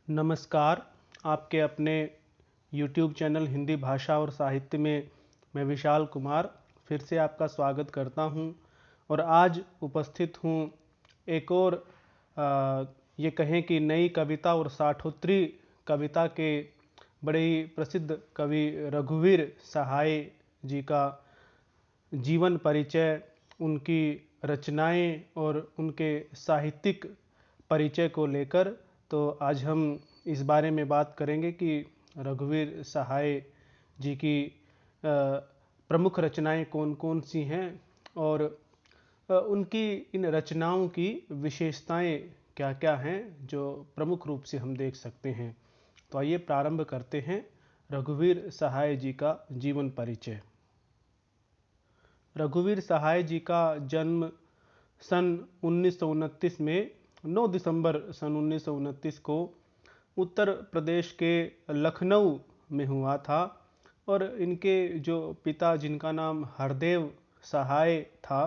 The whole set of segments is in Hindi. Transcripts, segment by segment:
नमस्कार। आपके अपने YouTube चैनल हिंदी भाषा और साहित्य में मैं विशाल कुमार फिर से आपका स्वागत करता हूं और आज उपस्थित हूं एक और ये कहें कि नई कविता और साठोत्तरी कविता के बड़े ही प्रसिद्ध कवि रघुवीर सहाय जी का जीवन परिचय, उनकी रचनाएं और उनके साहित्यिक परिचय को लेकर। तो आज हम इस बारे में बात करेंगे कि रघुवीर सहाय जी की प्रमुख रचनाएं कौन-कौन सी हैं और उनकी इन रचनाओं की विशेषताएं क्या-क्या हैं जो प्रमुख रूप से हम देख सकते हैं। तो आइए प्रारंभ करते हैं रघुवीर सहाय जी का जीवन परिचय। रघुवीर सहाय जी का जन्म सन 1929 में 9 दिसंबर सन 1929 को उत्तर प्रदेश के लखनऊ में हुआ था और इनके जो पिता, जिनका नाम हरदेव सहाय था,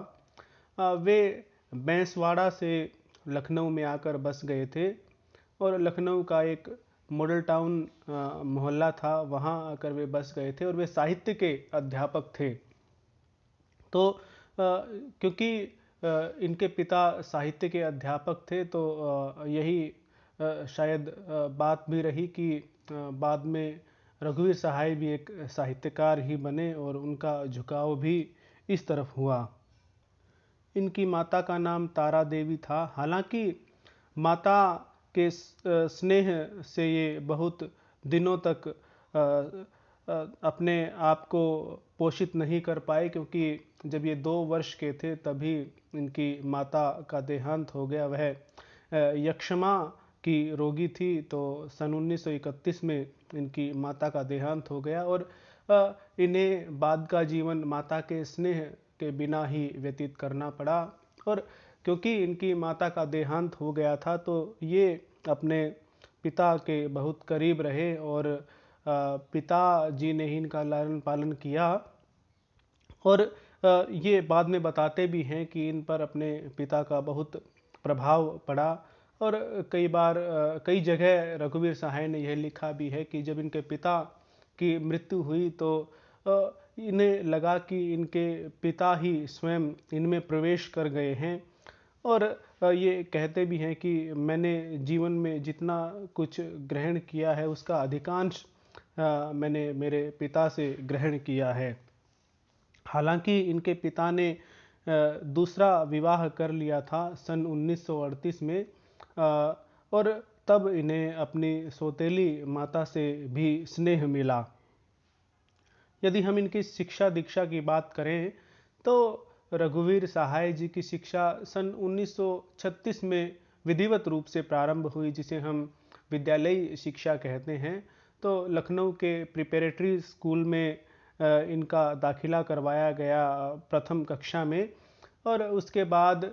वे बैंसवाड़ा से लखनऊ में आकर बस गए थे और लखनऊ का एक मॉडल टाउन मोहल्ला था, वहाँ आकर वे बस गए थे और वे साहित्य के अध्यापक थे। तो क्योंकि इनके पिता साहित्य के अध्यापक थे तो यही शायद बात भी रही कि बाद में रघुवीर सहाय भी एक साहित्यकार ही बने और उनका झुकाव भी इस तरफ हुआ। इनकी माता का नाम तारा देवी था। हालांकि माता के स्नेह से ये बहुत दिनों तक अपने आप को पोषित नहीं कर पाए, क्योंकि जब ये 2 वर्ष के थे तभी इनकी माता का देहांत हो गया। वह यक्ष्मा की रोगी थी, तो सन 1931 में इनकी माता का देहांत हो गया और इन्हें बाद का जीवन माता के स्नेह के बिना ही व्यतीत करना पड़ा। और क्योंकि इनकी माता का देहांत हो गया था तो ये अपने पिता के बहुत करीब रहे और पिताजी ने ही इनका लालन पालन किया। और ये बाद में बताते भी हैं कि इन पर अपने पिता का बहुत प्रभाव पड़ा और कई बार कई जगह रघुवीर सहाय ने यह लिखा भी है कि जब इनके पिता की मृत्यु हुई तो इन्हें लगा कि इनके पिता ही स्वयं इनमें प्रवेश कर गए हैं। और ये कहते भी हैं कि मैंने जीवन में जितना कुछ ग्रहण किया है उसका अधिकांश मैंने मेरे पिता से ग्रहण किया है। हालांकि इनके पिता ने दूसरा विवाह कर लिया था सन 1938 में और तब इन्हें अपनी सौतेली माता से भी स्नेह मिला। यदि हम इनकी शिक्षा दीक्षा की बात करें तो रघुवीर सहाय जी की शिक्षा सन 1936 में विधिवत रूप से प्रारंभ हुई, जिसे हम विद्यालयी शिक्षा कहते हैं। तो लखनऊ के प्रिपरेटरी स्कूल में इनका दाखिला करवाया गया प्रथम कक्षा में और उसके बाद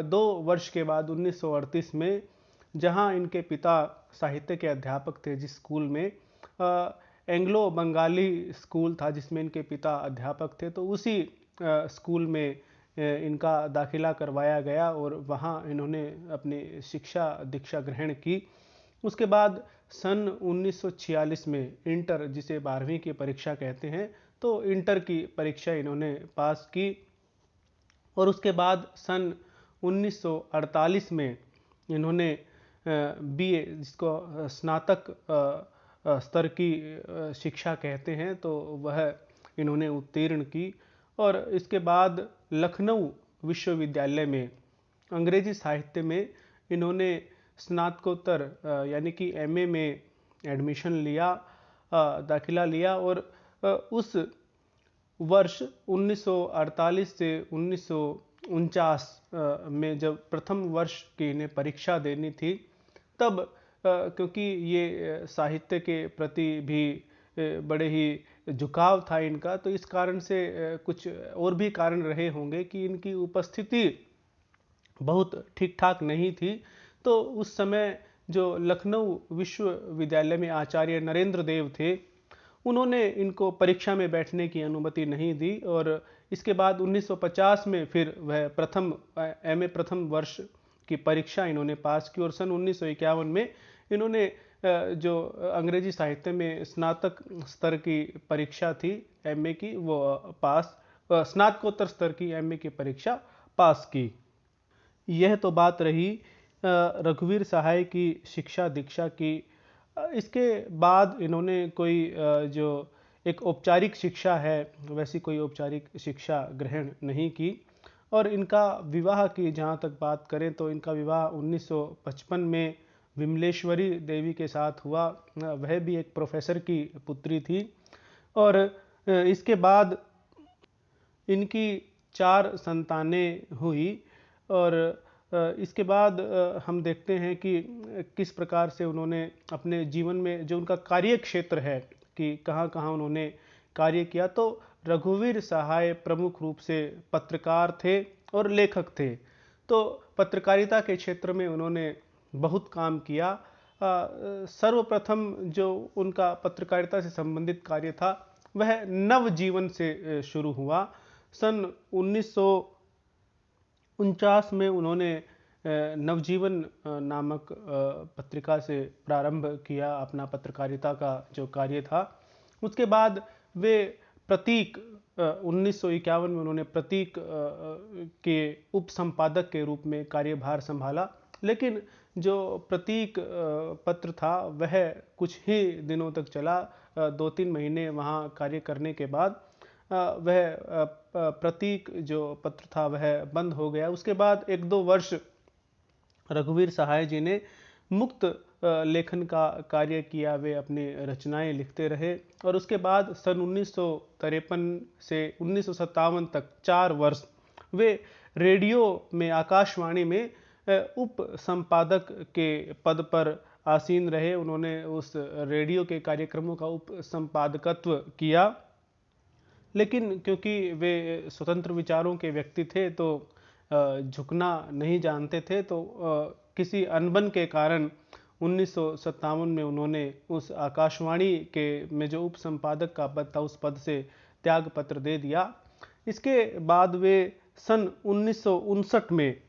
2 वर्ष के बाद 1938 में, जहां इनके पिता साहित्य के अध्यापक थे जिस स्कूल में, एंग्लो बंगाली स्कूल था जिसमें इनके पिता अध्यापक थे, तो उसी स्कूल में इनका दाखिला करवाया गया और वहाँ इन्होंने अपनी शिक्षा दीक्षा ग्रहण की। उसके बाद सन 1946 में इंटर, जिसे 12वीं की परीक्षा कहते हैं, तो इंटर की परीक्षा इन्होंने पास की और उसके बाद सन 1948 में इन्होंने बीए, जिसको स्नातक स्तर की शिक्षा कहते हैं, तो वह इन्होंने उत्तीर्ण की और इसके बाद लखनऊ विश्वविद्यालय में अंग्रेजी साहित्य में इन्होंने स्नातकोत्तर यानी कि एमए में एडमिशन लिया, दाखिला लिया और उस वर्ष 1948 से 1949 में जब प्रथम वर्ष की इन्हें परीक्षा देनी थी, तब क्योंकि ये साहित्य के प्रति भी बड़े ही झुकाव था इनका, तो इस कारण से कुछ और भी कारण रहे होंगे कि इनकी उपस्थिति बहुत ठीक ठाक नहीं थी। तो उस समय जो लखनऊ विश्वविद्यालय में आचार्य नरेंद्र देव थे, उन्होंने इनको परीक्षा में बैठने की अनुमति नहीं दी और इसके बाद 1950 में फिर वह एमए प्रथम वर्ष की परीक्षा इन्होंने पास की और सन 1951 में इन्होंने जो अंग्रेजी साहित्य में स्नातक स्तर की परीक्षा थी एमए की, वो स्नातकोत्तर स्तर की एमए की परीक्षा पास की। यह तो बात रही रघुवीर सहाय की शिक्षा दीक्षा की। इसके बाद इन्होंने कोई जो एक औपचारिक शिक्षा है वैसी कोई औपचारिक शिक्षा ग्रहण नहीं की। और इनका विवाह की जहाँ तक बात करें तो इनका विवाह 1955 में विमलेश्वरी देवी के साथ हुआ। वह भी एक प्रोफेसर की पुत्री थी। और इसके बाद इनकी 4 संतानें हुई। और इसके बाद हम देखते हैं कि किस प्रकार से उन्होंने अपने जीवन में जो उनका कार्य क्षेत्र है कि कहाँ कहाँ उन्होंने कार्य किया। तो रघुवीर सहाय प्रमुख रूप से पत्रकार थे और लेखक थे। तो पत्रकारिता के क्षेत्र में उन्होंने बहुत काम किया। सर्वप्रथम जो उनका पत्रकारिता से संबंधित कार्य था वह नवजीवन से शुरू हुआ। सन 1949 में उन्होंने नवजीवन नामक पत्रिका से प्रारंभ किया अपना पत्रकारिता का जो कार्य था। उसके बाद वे प्रतीक 1951 में उन्होंने प्रतीक के उप संपादक के रूप में कार्यभार संभाला। लेकिन जो प्रतीक पत्र था वह कुछ ही दिनों तक चला। 2-3 महीने वहाँ कार्य करने के बाद वह प्रतीक जो पत्र था वह बंद हो गया। उसके बाद 1-2 वर्ष रघुवीर सहाय जी ने मुक्त लेखन का कार्य किया। वे अपनी रचनाएं लिखते रहे। और उसके बाद सन 1953 से 1957 तक 4 वर्ष वे रेडियो में आकाशवाणी में उप संपादक के पद पर आसीन रहे। उन्होंने उस रेडियो के कार्यक्रमों का उप संपादकत्व किया। लेकिन क्योंकि वे स्वतंत्र विचारों के व्यक्ति थे तो झुकना नहीं जानते थे। तो किसी अनबन के कारण 1957 में उन्होंने उस आकाशवाणी के में जो उप संपादक का पद था उस पद से त्याग पत्र दे दिया। इसके बाद वे सन 1959 में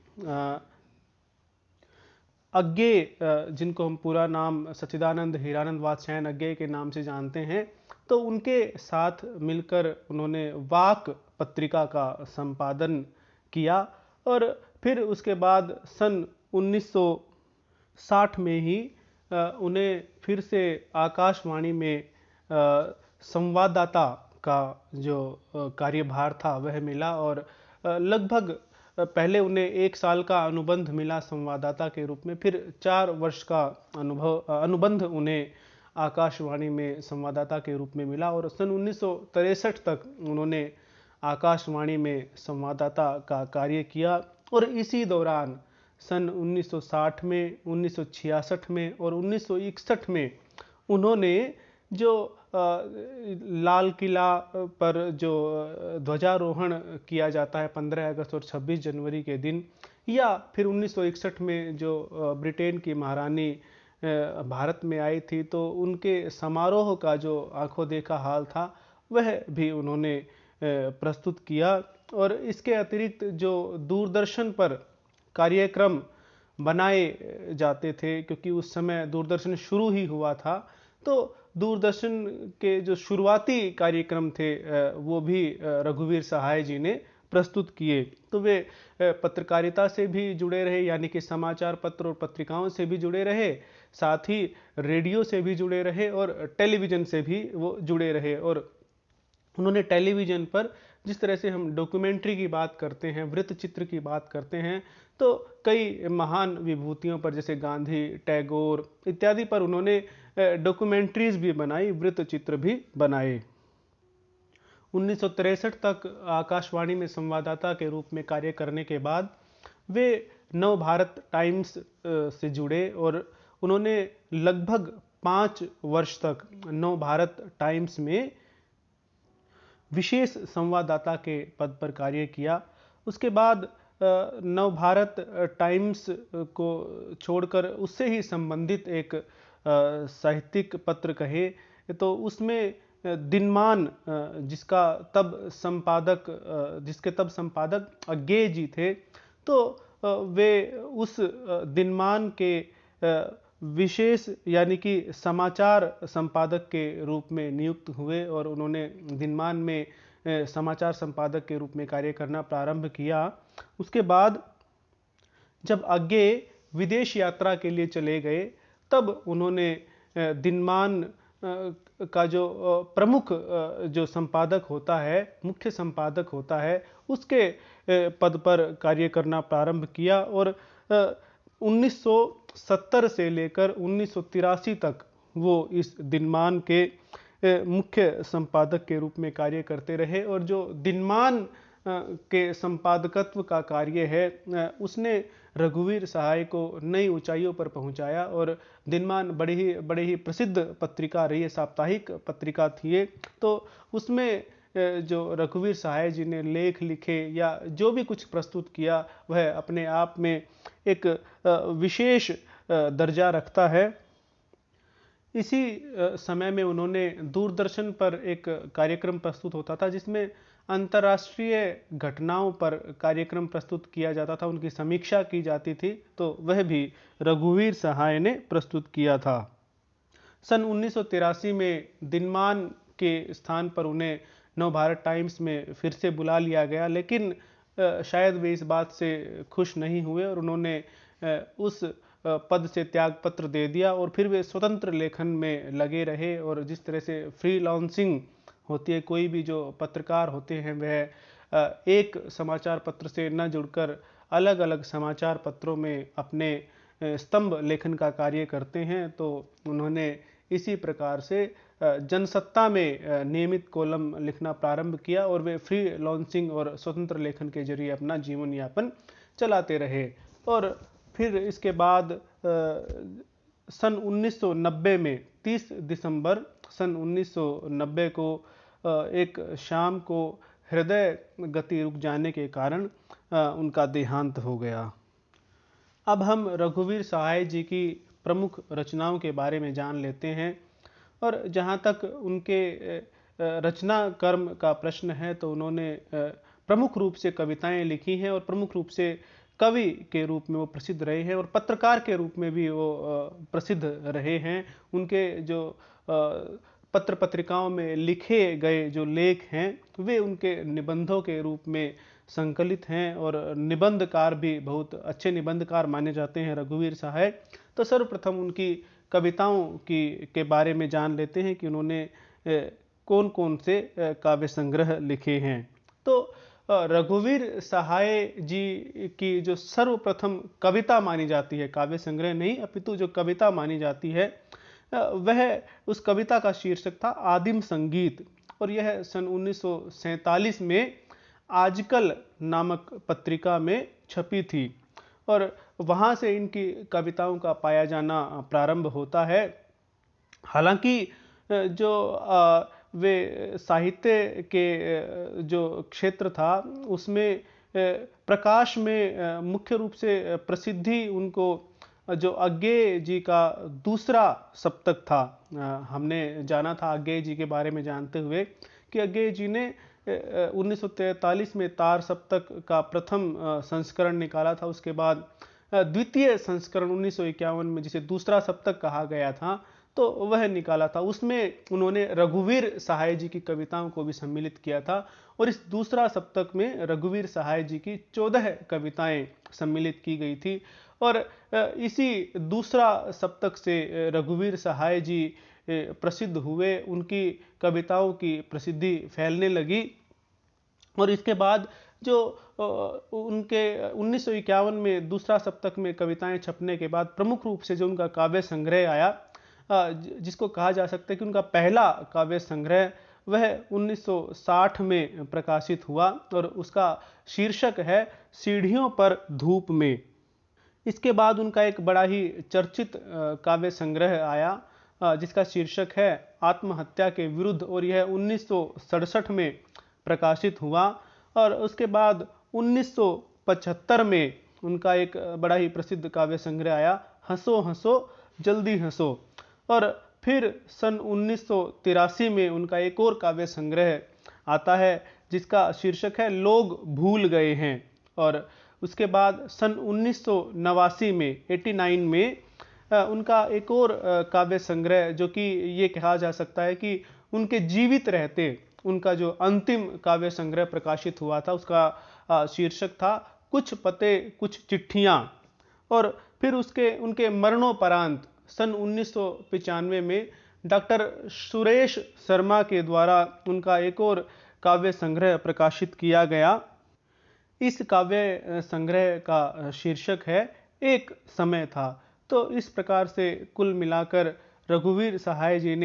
अज्ञे, जिनको हम पूरा नाम सच्चिदानंद हीरानंद वात्स्यायन अज्ञे के नाम से जानते हैं, तो उनके साथ मिलकर उन्होंने वाक पत्रिका का संपादन किया। और फिर उसके बाद सन 1960 में ही उन्हें फिर से आकाशवाणी में संवाददाता का जो कार्यभार था वह मिला। और लगभग पहले उन्हें 1 साल का अनुबंध मिला संवाददाता के रूप में। फिर 4 वर्ष का अनुबंध उन्हें आकाशवाणी में संवाददाता के रूप में मिला। और सन 1963 तक उन्होंने आकाशवाणी में संवाददाता का कार्य किया। और इसी दौरान सन 1960 में, 1966 में और 1961 में उन्होंने जो लाल किला पर जो ध्वजारोहण किया जाता है 15 अगस्त और 26 जनवरी के दिन, या फिर 1961 में जो ब्रिटेन की महारानी भारत में आई थी तो उनके समारोह का जो आंखों देखा हाल था वह भी उन्होंने प्रस्तुत किया। और इसके अतिरिक्त जो दूरदर्शन पर कार्यक्रम बनाए जाते थे, क्योंकि उस समय दूरदर्शन शुरू ही हुआ था, तो दूरदर्शन के जो शुरुआती कार्यक्रम थे वो भी रघुवीर सहाय जी ने प्रस्तुत किए। तो वे पत्रकारिता से भी जुड़े रहे, यानी कि समाचार पत्र और पत्रिकाओं से भी जुड़े रहे, साथ ही रेडियो से भी जुड़े रहे और टेलीविज़न से भी वो जुड़े रहे। और उन्होंने टेलीविज़न पर जिस तरह से हम डॉक्यूमेंट्री की बात करते हैं, वृत्तचित्र की बात करते हैं, तो कई महान विभूतियों पर जैसे गांधी, टैगोर इत्यादि पर उन्होंने डॉक्यूमेंट्रीज भी बनाई, वृत्तचित्र भी बनाए। 1963 तक आकाशवाणी में संवाददाता के रूप में कार्य करने के बाद वे नव भारत टाइम्स से जुड़े और उन्होंने लगभग 5 वर्ष तक नव भारत टाइम्स में विशेष संवाददाता के पद पर कार्य किया। उसके बाद नव भारत टाइम्स को छोड़कर उससे ही संबंधित एक साहित्यिक पत्र कहे तो उसमें दिनमान, जिसके तब संपादक अज्ञे जी थे, तो वे उस दिनमान के विशेष यानी कि समाचार संपादक के रूप में नियुक्त हुए और उन्होंने दिनमान में समाचार संपादक के रूप में कार्य करना प्रारंभ किया। उसके बाद जब आगे विदेश यात्रा के लिए चले गए, तब उन्होंने दिनमान का जो प्रमुख जो संपादक होता है, मुख्य संपादक होता है, उसके पद पर कार्य करना प्रारंभ किया और 1970 से लेकर 1983 तक वो इस दिनमान के मुख्य संपादक के रूप में कार्य करते रहे। और जो दिनमान के संपादकत्व का कार्य है, उसने रघुवीर सहाय को नई ऊंचाइयों पर पहुंचाया और दिनमान बड़े ही प्रसिद्ध पत्रिका रही है, साप्ताहिक पत्रिका थी ये। तो उसमें जो रघुवीर सहाय जी ने लेख लिखे या जो भी कुछ प्रस्तुत किया, वह अपने आप में एक विशेष दर्जा रखता है। इसी समय में उन्होंने दूरदर्शन पर एक कार्यक्रम प्रस्तुत होता था, जिसमें अंतर्राष्ट्रीय घटनाओं पर कार्यक्रम प्रस्तुत किया जाता था, उनकी समीक्षा की जाती थी, तो वह भी रघुवीर सहाय ने प्रस्तुत किया था। सन 1983 में दिनमान के स्थान पर उन्हें नवभारत टाइम्स में फिर से बुला लिया गया, लेकिन शायद वे इस बात से खुश नहीं हुए और उन्होंने उस पद से त्यागपत्र दे दिया और फिर वे स्वतंत्र लेखन में लगे रहे। और जिस तरह से फ्रीलांसिंग होती है, कोई भी जो पत्रकार होते हैं वह एक समाचार पत्र से न जुड़कर अलग अलग समाचार पत्रों में अपने स्तंभ लेखन का कार्य करते हैं, तो उन्होंने इसी प्रकार से जनसत्ता में नियमित कॉलम लिखना प्रारंभ किया और वे फ्रीलांसिंग और स्वतंत्र लेखन के जरिए अपना जीवन यापन चलाते रहे। और फिर इसके बाद सन 1990 में 30 दिसंबर सन 1990 को एक शाम को हृदय गति रुक जाने के कारण उनका देहांत हो गया। अब हम रघुवीर सहाय जी की प्रमुख रचनाओं के बारे में जान लेते हैं। और जहाँ तक उनके रचना कर्म का प्रश्न है, तो उन्होंने प्रमुख रूप से कविताएं लिखी हैं और प्रमुख रूप से कवि के रूप में वो प्रसिद्ध रहे हैं और पत्रकार के रूप में भी वो प्रसिद्ध रहे हैं। उनके जो पत्र पत्रिकाओं में लिखे गए जो लेख हैं, वे उनके निबंधों के रूप में संकलित हैं और निबंधकार भी बहुत अच्छे निबंधकार माने जाते हैं रघुवीर सहाय। तो सर्वप्रथम उनकी कविताओं के बारे में जान लेते हैं कि उन्होंने कौन कौन से काव्य संग्रह लिखे हैं। तो रघुवीर सहाय जी की जो सर्वप्रथम कविता मानी जाती है, काव्य संग्रह नहीं अपितु जो कविता मानी जाती है, वह उस कविता का शीर्षक था आदिम संगीत। और यह सन 1947 में आजकल नामक पत्रिका में छपी थी और वहाँ से इनकी कविताओं का पाया जाना प्रारंभ होता है। हालांकि जो वे साहित्य के जो क्षेत्र था, उसमें प्रकाश में मुख्य रूप से प्रसिद्धि उनको जो अज्ञेय जी का दूसरा सप्तक था। हमने जाना था अज्ञेय जी के बारे में जानते हुए कि अज्ञेय जी ने 1943 में तार सप्तक का प्रथम संस्करण निकाला था। उसके बाद द्वितीय संस्करण 1951 में, जिसे दूसरा सप्तक कहा गया था, तो वह निकाला था। उसमें उन्होंने रघुवीर सहाय जी की कविताओं को भी सम्मिलित किया था और इस दूसरा सप्तक में रघुवीर सहाय जी की 14 कविताएं सम्मिलित की गई थी। और इसी दूसरा सप्तक से रघुवीर सहाय जी प्रसिद्ध हुए, उनकी कविताओं की प्रसिद्धि फैलने लगी। और इसके बाद जो उनके 1951 में दूसरा सप्तक में कविताएं छपने के बाद प्रमुख रूप से जो उनका काव्य संग्रह आया, जिसको कहा जा सकता है कि उनका पहला काव्य संग्रह, वह 1960 में प्रकाशित हुआ और उसका शीर्षक है सीढ़ियों पर धूप में। इसके बाद उनका एक बड़ा ही चर्चित काव्य संग्रह आया, जिसका शीर्षक है आत्महत्या के विरुद्ध, और यह 1967 में प्रकाशित हुआ। और उसके बाद 1975 में उनका एक बड़ा ही प्रसिद्ध काव्य संग्रह आया, हंसो हंसो जल्दी हंसो। और फिर सन 1983 में उनका एक और काव्य संग्रह आता है, जिसका शीर्षक है लोग भूल गए हैं। और उसके बाद सन 1989 में 89 में उनका एक और काव्य संग्रह जो कि ये कहा जा सकता है कि उनके जीवित रहते उनका जो अंतिम काव्य संग्रह प्रकाशित हुआ था, उसका शीर्षक था कुछ पते कुछ चिट्ठियाँ। और फिर उसके उनके मरणोपरांत सन 1995 में डॉक्टर सुरेश शर्मा के द्वारा उनका एक और काव्य संग्रह प्रकाशित किया गया। इस काव्य संग्रह का शीर्षक है एक समय था। तो इस प्रकार से कुल मिलाकर रघुवीर सहाय जी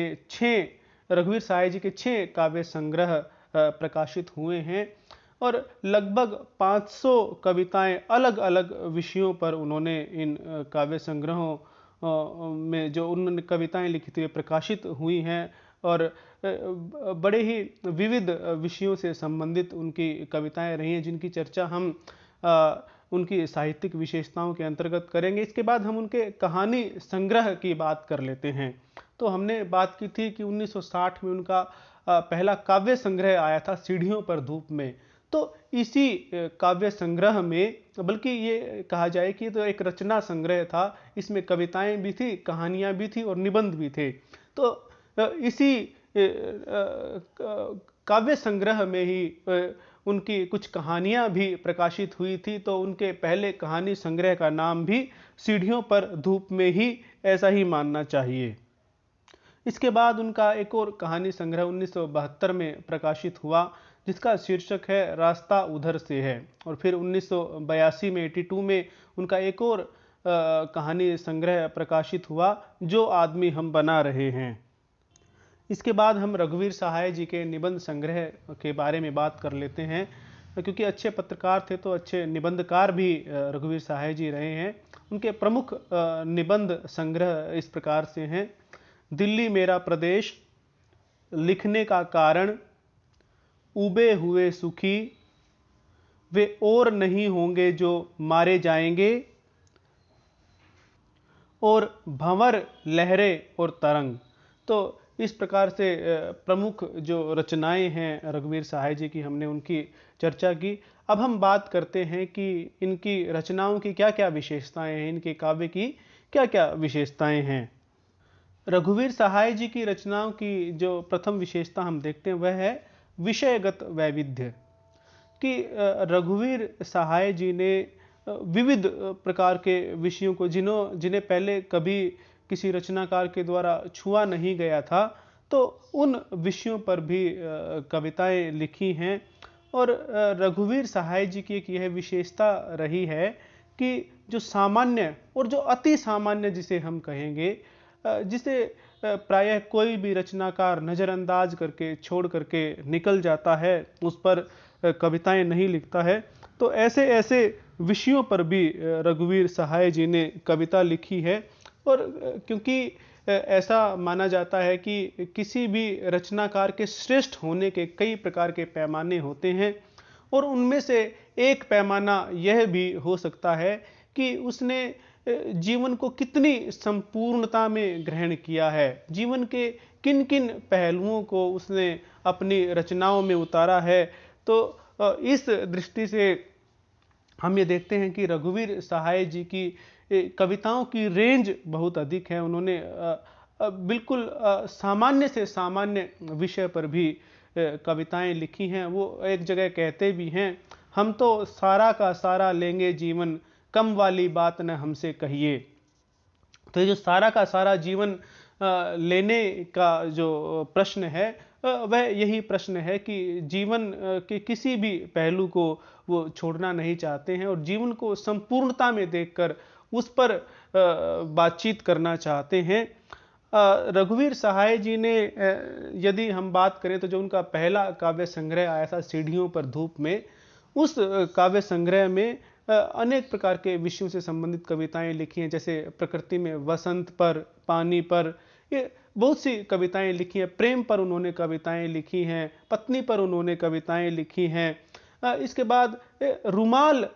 के 6 काव्य संग्रह प्रकाशित हुए हैं और लगभग 500 कविताएं अलग अलग विषयों पर उन्होंने इन काव्य संग्रहों में जो उन्होंने कविताएं लिखी थी प्रकाशित हुई हैं। और बड़े ही विविध विषयों से संबंधित उनकी कविताएं रही हैं, जिनकी चर्चा हम उनकी साहित्यिक विशेषताओं के अंतर्गत करेंगे। इसके बाद हम उनके कहानी संग्रह की बात कर लेते हैं। तो हमने बात की थी कि 1960 में उनका पहला काव्य संग्रह आया था सीढ़ियों पर धूप में। तो इसी काव्य संग्रह में, बल्कि ये कहा जाए कि तो एक रचना संग्रह था, इसमें कविताएं भी थी, कहानियां भी थी और निबंध भी थे। तो इसी काव्य संग्रह में ही उनकी कुछ कहानियां भी प्रकाशित हुई थी। तो उनके पहले कहानी संग्रह का नाम भी सीढ़ियों पर धूप में ही ऐसा ही मानना चाहिए। इसके बाद उनका एक और कहानी संग्रह 1972 में प्रकाशित हुआ, जिसका शीर्षक है रास्ता उधर से है। और फिर 1982 में 82 में उनका एक और कहानी संग्रह प्रकाशित हुआ, जो आदमी हम बना रहे हैं। इसके बाद हम रघुवीर सहाय जी के निबंध संग्रह के बारे में बात कर लेते हैं, क्योंकि अच्छे पत्रकार थे तो अच्छे निबंधकार भी रघुवीर सहाय जी रहे हैं। उनके प्रमुख निबंध संग्रह इस प्रकार से हैं: दिल्ली मेरा प्रदेश, लिखने का कारण, उबे हुए सुखी, वे और नहीं होंगे जो मारे जाएंगे, और भंवर, लहरें और तरंग। तो इस प्रकार से प्रमुख जो रचनाएं हैं रघुवीर सहाय जी की, हमने उनकी चर्चा की। अब हम बात करते हैं कि इनकी रचनाओं की क्या क्या विशेषताएं हैं, इनके काव्य की क्या क्या विशेषताएं हैं। रघुवीर सहाय जी की रचनाओं की जो प्रथम विशेषता हम देखते हैं वह है विषयगत वैविध्य। कि रघुवीर सहाय जी ने विविध प्रकार के विषयों को जिन्हें पहले कभी किसी रचनाकार के द्वारा छुआ नहीं गया था, तो उन विषयों पर भी कविताएं लिखी हैं। और रघुवीर सहाय जी की एक यह विशेषता रही है कि जो सामान्य और जो अति सामान्य जिसे हम कहेंगे, जिसे प्रायः कोई भी रचनाकार नज़रअंदाज करके छोड़ करके निकल जाता है, उस पर कविताएं नहीं लिखता है, तो ऐसे ऐसे विषयों पर भी रघुवीर सहाय जी ने कविता लिखी है। और क्योंकि ऐसा माना जाता है कि किसी भी रचनाकार के श्रेष्ठ होने के कई प्रकार के पैमाने होते हैं, और उनमें से एक पैमाना यह भी हो सकता है कि उसने जीवन को कितनी संपूर्णता में ग्रहण किया है, जीवन के किन किन पहलुओं को उसने अपनी रचनाओं में उतारा है। तो इस दृष्टि से हम ये देखते हैं कि रघुवीर सहाय जी की कविताओं की रेंज बहुत अधिक है। उन्होंने बिल्कुल सामान्य से सामान्य विषय पर भी कविताएं लिखी हैं। वो एक जगह कहते भी हैं, हम तो सारा का सारा लेंगे जीवन, कम वाली बात न हमसे कहिए। तो ये जो सारा का सारा जीवन लेने का जो प्रश्न है, वह यही प्रश्न है कि जीवन के किसी भी पहलू को वो छोड़ना नहीं चाहते हैं, और जीवन को संपूर्णता में देखकर उस पर बातचीत करना चाहते हैं। रघुवीर सहाय जी ने, यदि हम बात करें तो जो उनका पहला काव्य संग्रह आया था सीढ़ियों पर धूप में, उस काव्य संग्रह में अनेक प्रकार के विषयों से संबंधित कविताएं लिखी हैं, जैसे प्रकृति में वसंत पर, पानी पर, ये बहुत सी कविताएं लिखी हैं। प्रेम पर उन्होंने कविताएं लिखी हैं, पत्नी पर उन्होंने कविताएं लिखी हैं। इसके बाद रुमाल,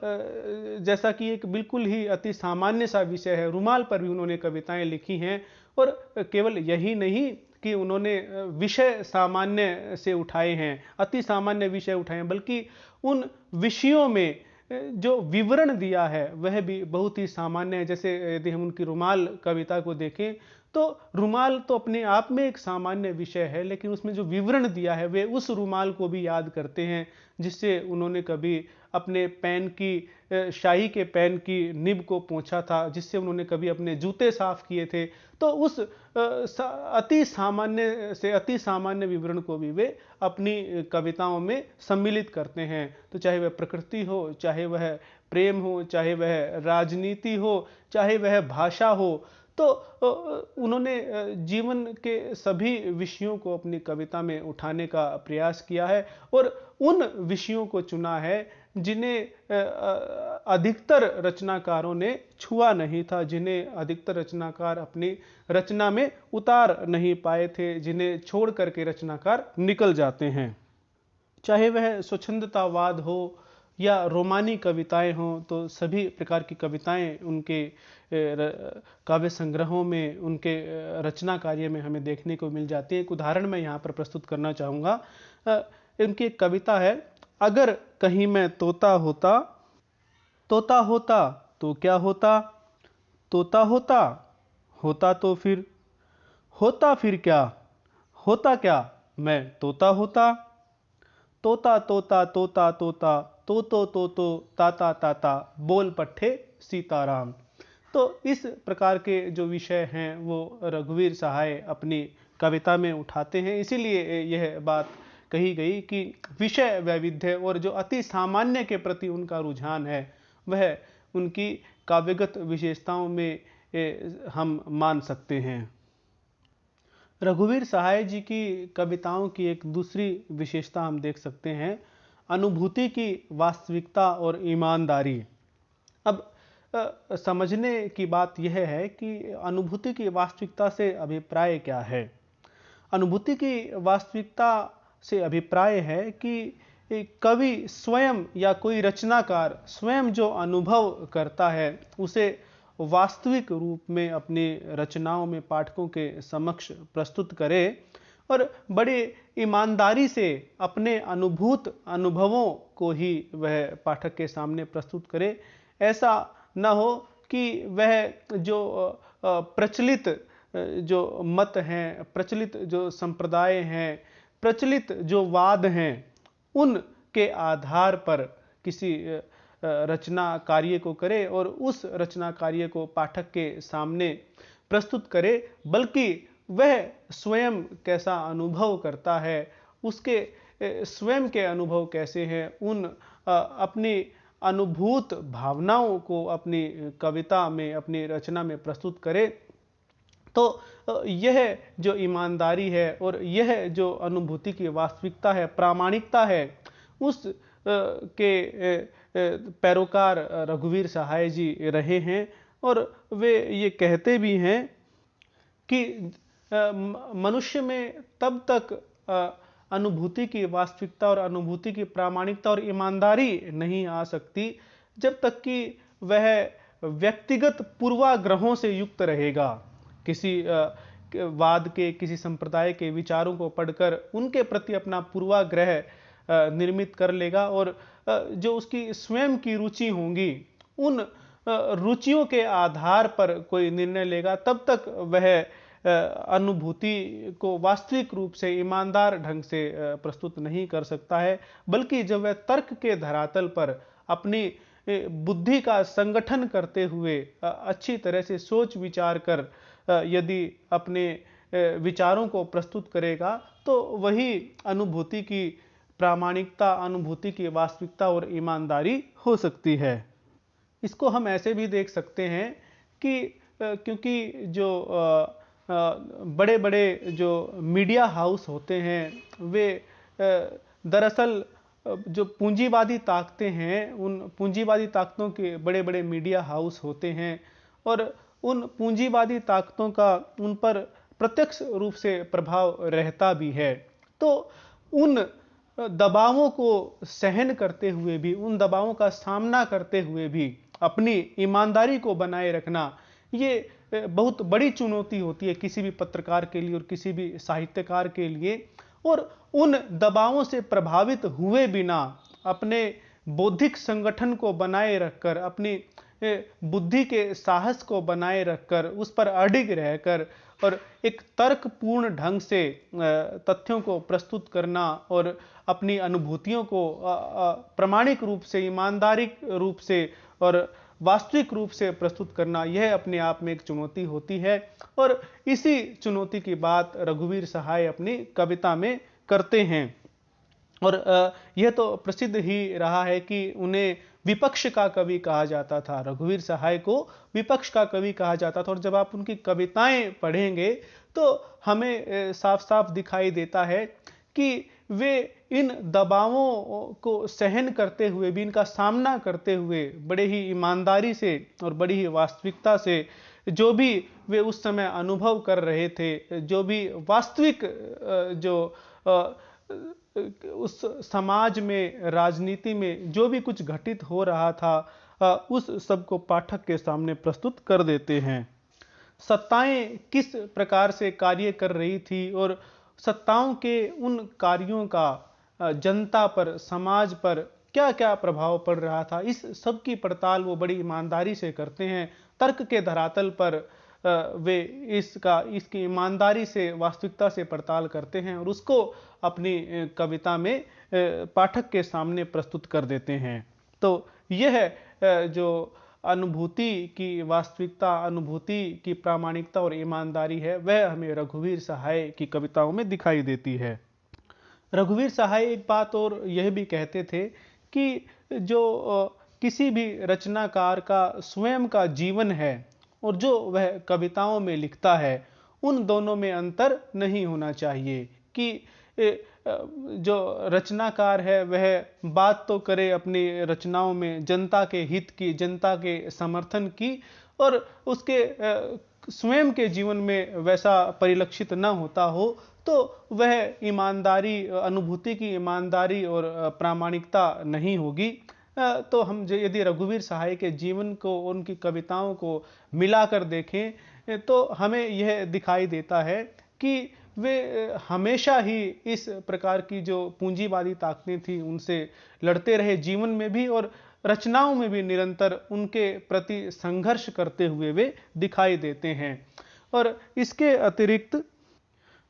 जैसा कि एक बिल्कुल ही अति सामान्य सा विषय है, रुमाल पर भी उन्होंने कविताएं लिखी हैं। और केवल यही नहीं कि उन्होंने विषय सामान्य से उठाए हैं, अति सामान्य विषय उठाए हैं, बल्कि उन विषयों में जो विवरण दिया है वह भी बहुत ही सामान्य है। जैसे यदि हम उनकी रुमाल कविता को देखें तो रुमाल तो अपने आप में एक सामान्य विषय है, लेकिन उसमें जो विवरण दिया है वे उस रुमाल को भी याद करते हैं जिससे उन्होंने कभी अपने पेन की शाही के पेन की निब को पोंछा था, जिससे उन्होंने कभी अपने जूते साफ किए थे। तो उस अति सामान्य से अति सामान्य विवरण को भी वे अपनी कविताओं में सम्मिलित करते हैं। तो चाहे वह प्रकृति हो, चाहे वह प्रेम हो, चाहे वह राजनीति हो, चाहे वह भाषा हो, तो उन्होंने जीवन के सभी विषयों को अपनी कविता में उठाने का प्रयास किया है और उन विषयों को चुना है जिन्हें अधिकतर रचनाकारों ने छुआ नहीं था, जिन्हें अधिकतर रचनाकार अपनी रचना में उतार नहीं पाए थे, जिन्हें छोड़ करके रचनाकार निकल जाते हैं। चाहे वह स्वच्छंदतावाद हो या रोमानी कविताएं हों, तो सभी प्रकार की कविताएं उनके काव्य संग्रहों में, उनके रचना कार्य में हमें देखने को मिल जाती है। एक उदाहरण मैं यहाँ पर प्रस्तुत करना चाहूँगा। इनकी एक कविता है, अगर कहीं मैं तोता होता, तोता होता तो क्या होता, तोता होता होता तो फिर क्या, होता क्या मैं तोता होता, तोता तोता तोता तोता तोतो तोतो ताता ताता बोल पट्टे सीताराम। तो इस प्रकार के जो विषय हैं वो रघुवीर सहाय अपनी कविता में उठाते हैं। इसीलिए यह बात कही गई कि विषय वैविध्य और जो अति सामान्य के प्रति उनका रुझान है वह उनकी काव्यगत विशेषताओं में हम मान सकते हैं। रघुवीर सहाय जी की कविताओं की एक दूसरी विशेषता हम देख सकते हैं, अनुभूति की वास्तविकता और ईमानदारी। अब समझने की बात यह है कि अनुभूति की वास्तविकता से अभिप्राय क्या है। अनुभूति की वास्तविकता से अभिप्राय है कि कवि स्वयं या कोई रचनाकार स्वयं जो अनुभव करता है उसे वास्तविक रूप में अपनी रचनाओं में पाठकों के समक्ष प्रस्तुत करे और बड़े ईमानदारी से अपने अनुभवों को ही वह पाठक के सामने प्रस्तुत करे। ऐसा न हो कि वह जो प्रचलित जो मत हैं, प्रचलित जो संप्रदाय हैं, प्रचलित जो वाद हैं, उनके आधार पर किसी रचना कार्य को करे और उस रचना कार्य को पाठक के सामने प्रस्तुत करे, बल्कि वह स्वयं कैसा अनुभव करता है, उसके स्वयं के अनुभव कैसे हैं, उन अपनी अनुभूत भावनाओं को अपनी कविता में, अपनी रचना में प्रस्तुत करे। तो यह जो ईमानदारी है और यह जो अनुभूति की वास्तविकता है, प्रामाणिकता है, उस के पैरोकार रघुवीर सहाय जी रहे हैं। और वे ये कहते भी हैं कि मनुष्य में तब तक अनुभूति की वास्तविकता और अनुभूति की प्रामाणिकता और ईमानदारी नहीं आ सकती जब तक कि वह व्यक्तिगत पूर्वाग्रहों से युक्त रहेगा। किसी वाद के, किसी संप्रदाय के विचारों को पढ़कर उनके प्रति अपना पूर्वाग्रह निर्मित कर लेगा और जो उसकी स्वयं की रुचि होंगी उन रुचियों के आधार पर कोई निर्णय लेगा, तब तक वह अनुभूति को वास्तविक रूप से ईमानदार ढंग से प्रस्तुत नहीं कर सकता है। बल्कि जब वह तर्क के धरातल पर अपनी बुद्धि का संगठन करते हुए अच्छी तरह से सोच विचार कर यदि अपने विचारों को प्रस्तुत करेगा, तो वही अनुभूति की प्रामाणिकता, अनुभूति की वास्तविकता और ईमानदारी हो सकती है। इसको हम ऐसे भी देख सकते हैं कि क्योंकि जो बड़े बड़े जो मीडिया हाउस होते हैं वे दरअसल जो पूंजीवादी ताकतें हैं, उन पूंजीवादी ताकतों के बड़े बड़े मीडिया हाउस होते हैं और उन पूंजीवादी ताकतों का उन पर प्रत्यक्ष रूप से प्रभाव रहता भी है। तो उन दबावों को सहन करते हुए भी, उन दबावों का सामना करते हुए भी अपनी ईमानदारी को बनाए रखना, ये बहुत बड़ी चुनौती होती है किसी भी पत्रकार के लिए और किसी भी साहित्यकार के लिए। और उन दबावों से प्रभावित हुए बिना अपने बौद्धिक संगठन को बनाए रखकर, अपनी बुद्धि के साहस को बनाए रखकर, उस पर अडिग रहकर और एक तर्कपूर्ण ढंग से तथ्यों को प्रस्तुत करना और अपनी अनुभूतियों को प्रामाणिक रूप से, ईमानदारी रूप से और वास्तविक रूप से प्रस्तुत करना, यह अपने आप में एक चुनौती होती है। और इसी चुनौती की बात रघुवीर सहाय अपनी कविता में करते हैं। और यह तो प्रसिद्ध ही रहा है कि उन्हें विपक्ष का कवि कहा जाता था। रघुवीर सहाय को विपक्ष का कवि कहा जाता था। और जब आप उनकी कविताएं पढ़ेंगे तो हमें साफ साफ दिखाई देता है कि वे इन दबावों को सहन करते हुए भी, इनका सामना करते हुए बड़े ही ईमानदारी से और बड़ी ही वास्तविकता से जो भी वे उस समय अनुभव कर रहे थे, जो भी वास्तविक उस समाज में, राजनीति में जो भी कुछ घटित हो रहा था, उस सब को पाठक के सामने प्रस्तुत कर देते हैं। सत्ताएं किस प्रकार से कार्य कर रही थी और सत्ताओं के उन कार्यों का जनता पर, समाज पर क्या क्या प्रभाव पड़ रहा था, इस सब की पड़ताल वो बड़ी ईमानदारी से करते हैं। तर्क के धरातल पर वे इसकी ईमानदारी से, वास्तविकता से पड़ताल करते हैं और उसको अपनी कविता में पाठक के सामने प्रस्तुत कर देते हैं। तो यह जो अनुभूति की वास्तविकता, अनुभूति की प्रामाणिकता और ईमानदारी है, वह हमें रघुवीर सहाय की कविताओं में दिखाई देती है। रघुवीर सहाय एक बात और यह भी कहते थे कि जो किसी भी रचनाकार का स्वयं का जीवन है और जो वह कविताओं में लिखता है, उन दोनों में अंतर नहीं होना चाहिए। कि जो रचनाकार है वह बात तो करे अपनी रचनाओं में जनता के हित की, जनता के समर्थन की, और उसके स्वयं के जीवन में वैसा परिलक्षित न होता हो, तो वह ईमानदारी, अनुभूति की ईमानदारी और प्रामाणिकता नहीं होगी। तो हम यदि रघुवीर सहाय के जीवन को, उनकी कविताओं को मिलाकर देखें तो हमें यह दिखाई देता है कि वे हमेशा ही इस प्रकार की जो पूंजीवादी ताकतें थी उनसे लड़ते रहे, जीवन में भी और रचनाओं में भी निरंतर उनके प्रति संघर्ष करते हुए वे दिखाई देते हैं। और इसके अतिरिक्त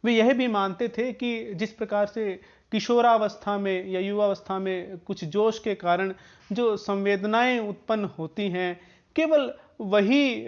वे यह भी मानते थे कि जिस प्रकार से किशोरावस्था में या युवावस्था में कुछ जोश के कारण जो संवेदनाएं उत्पन्न होती हैं, केवल वही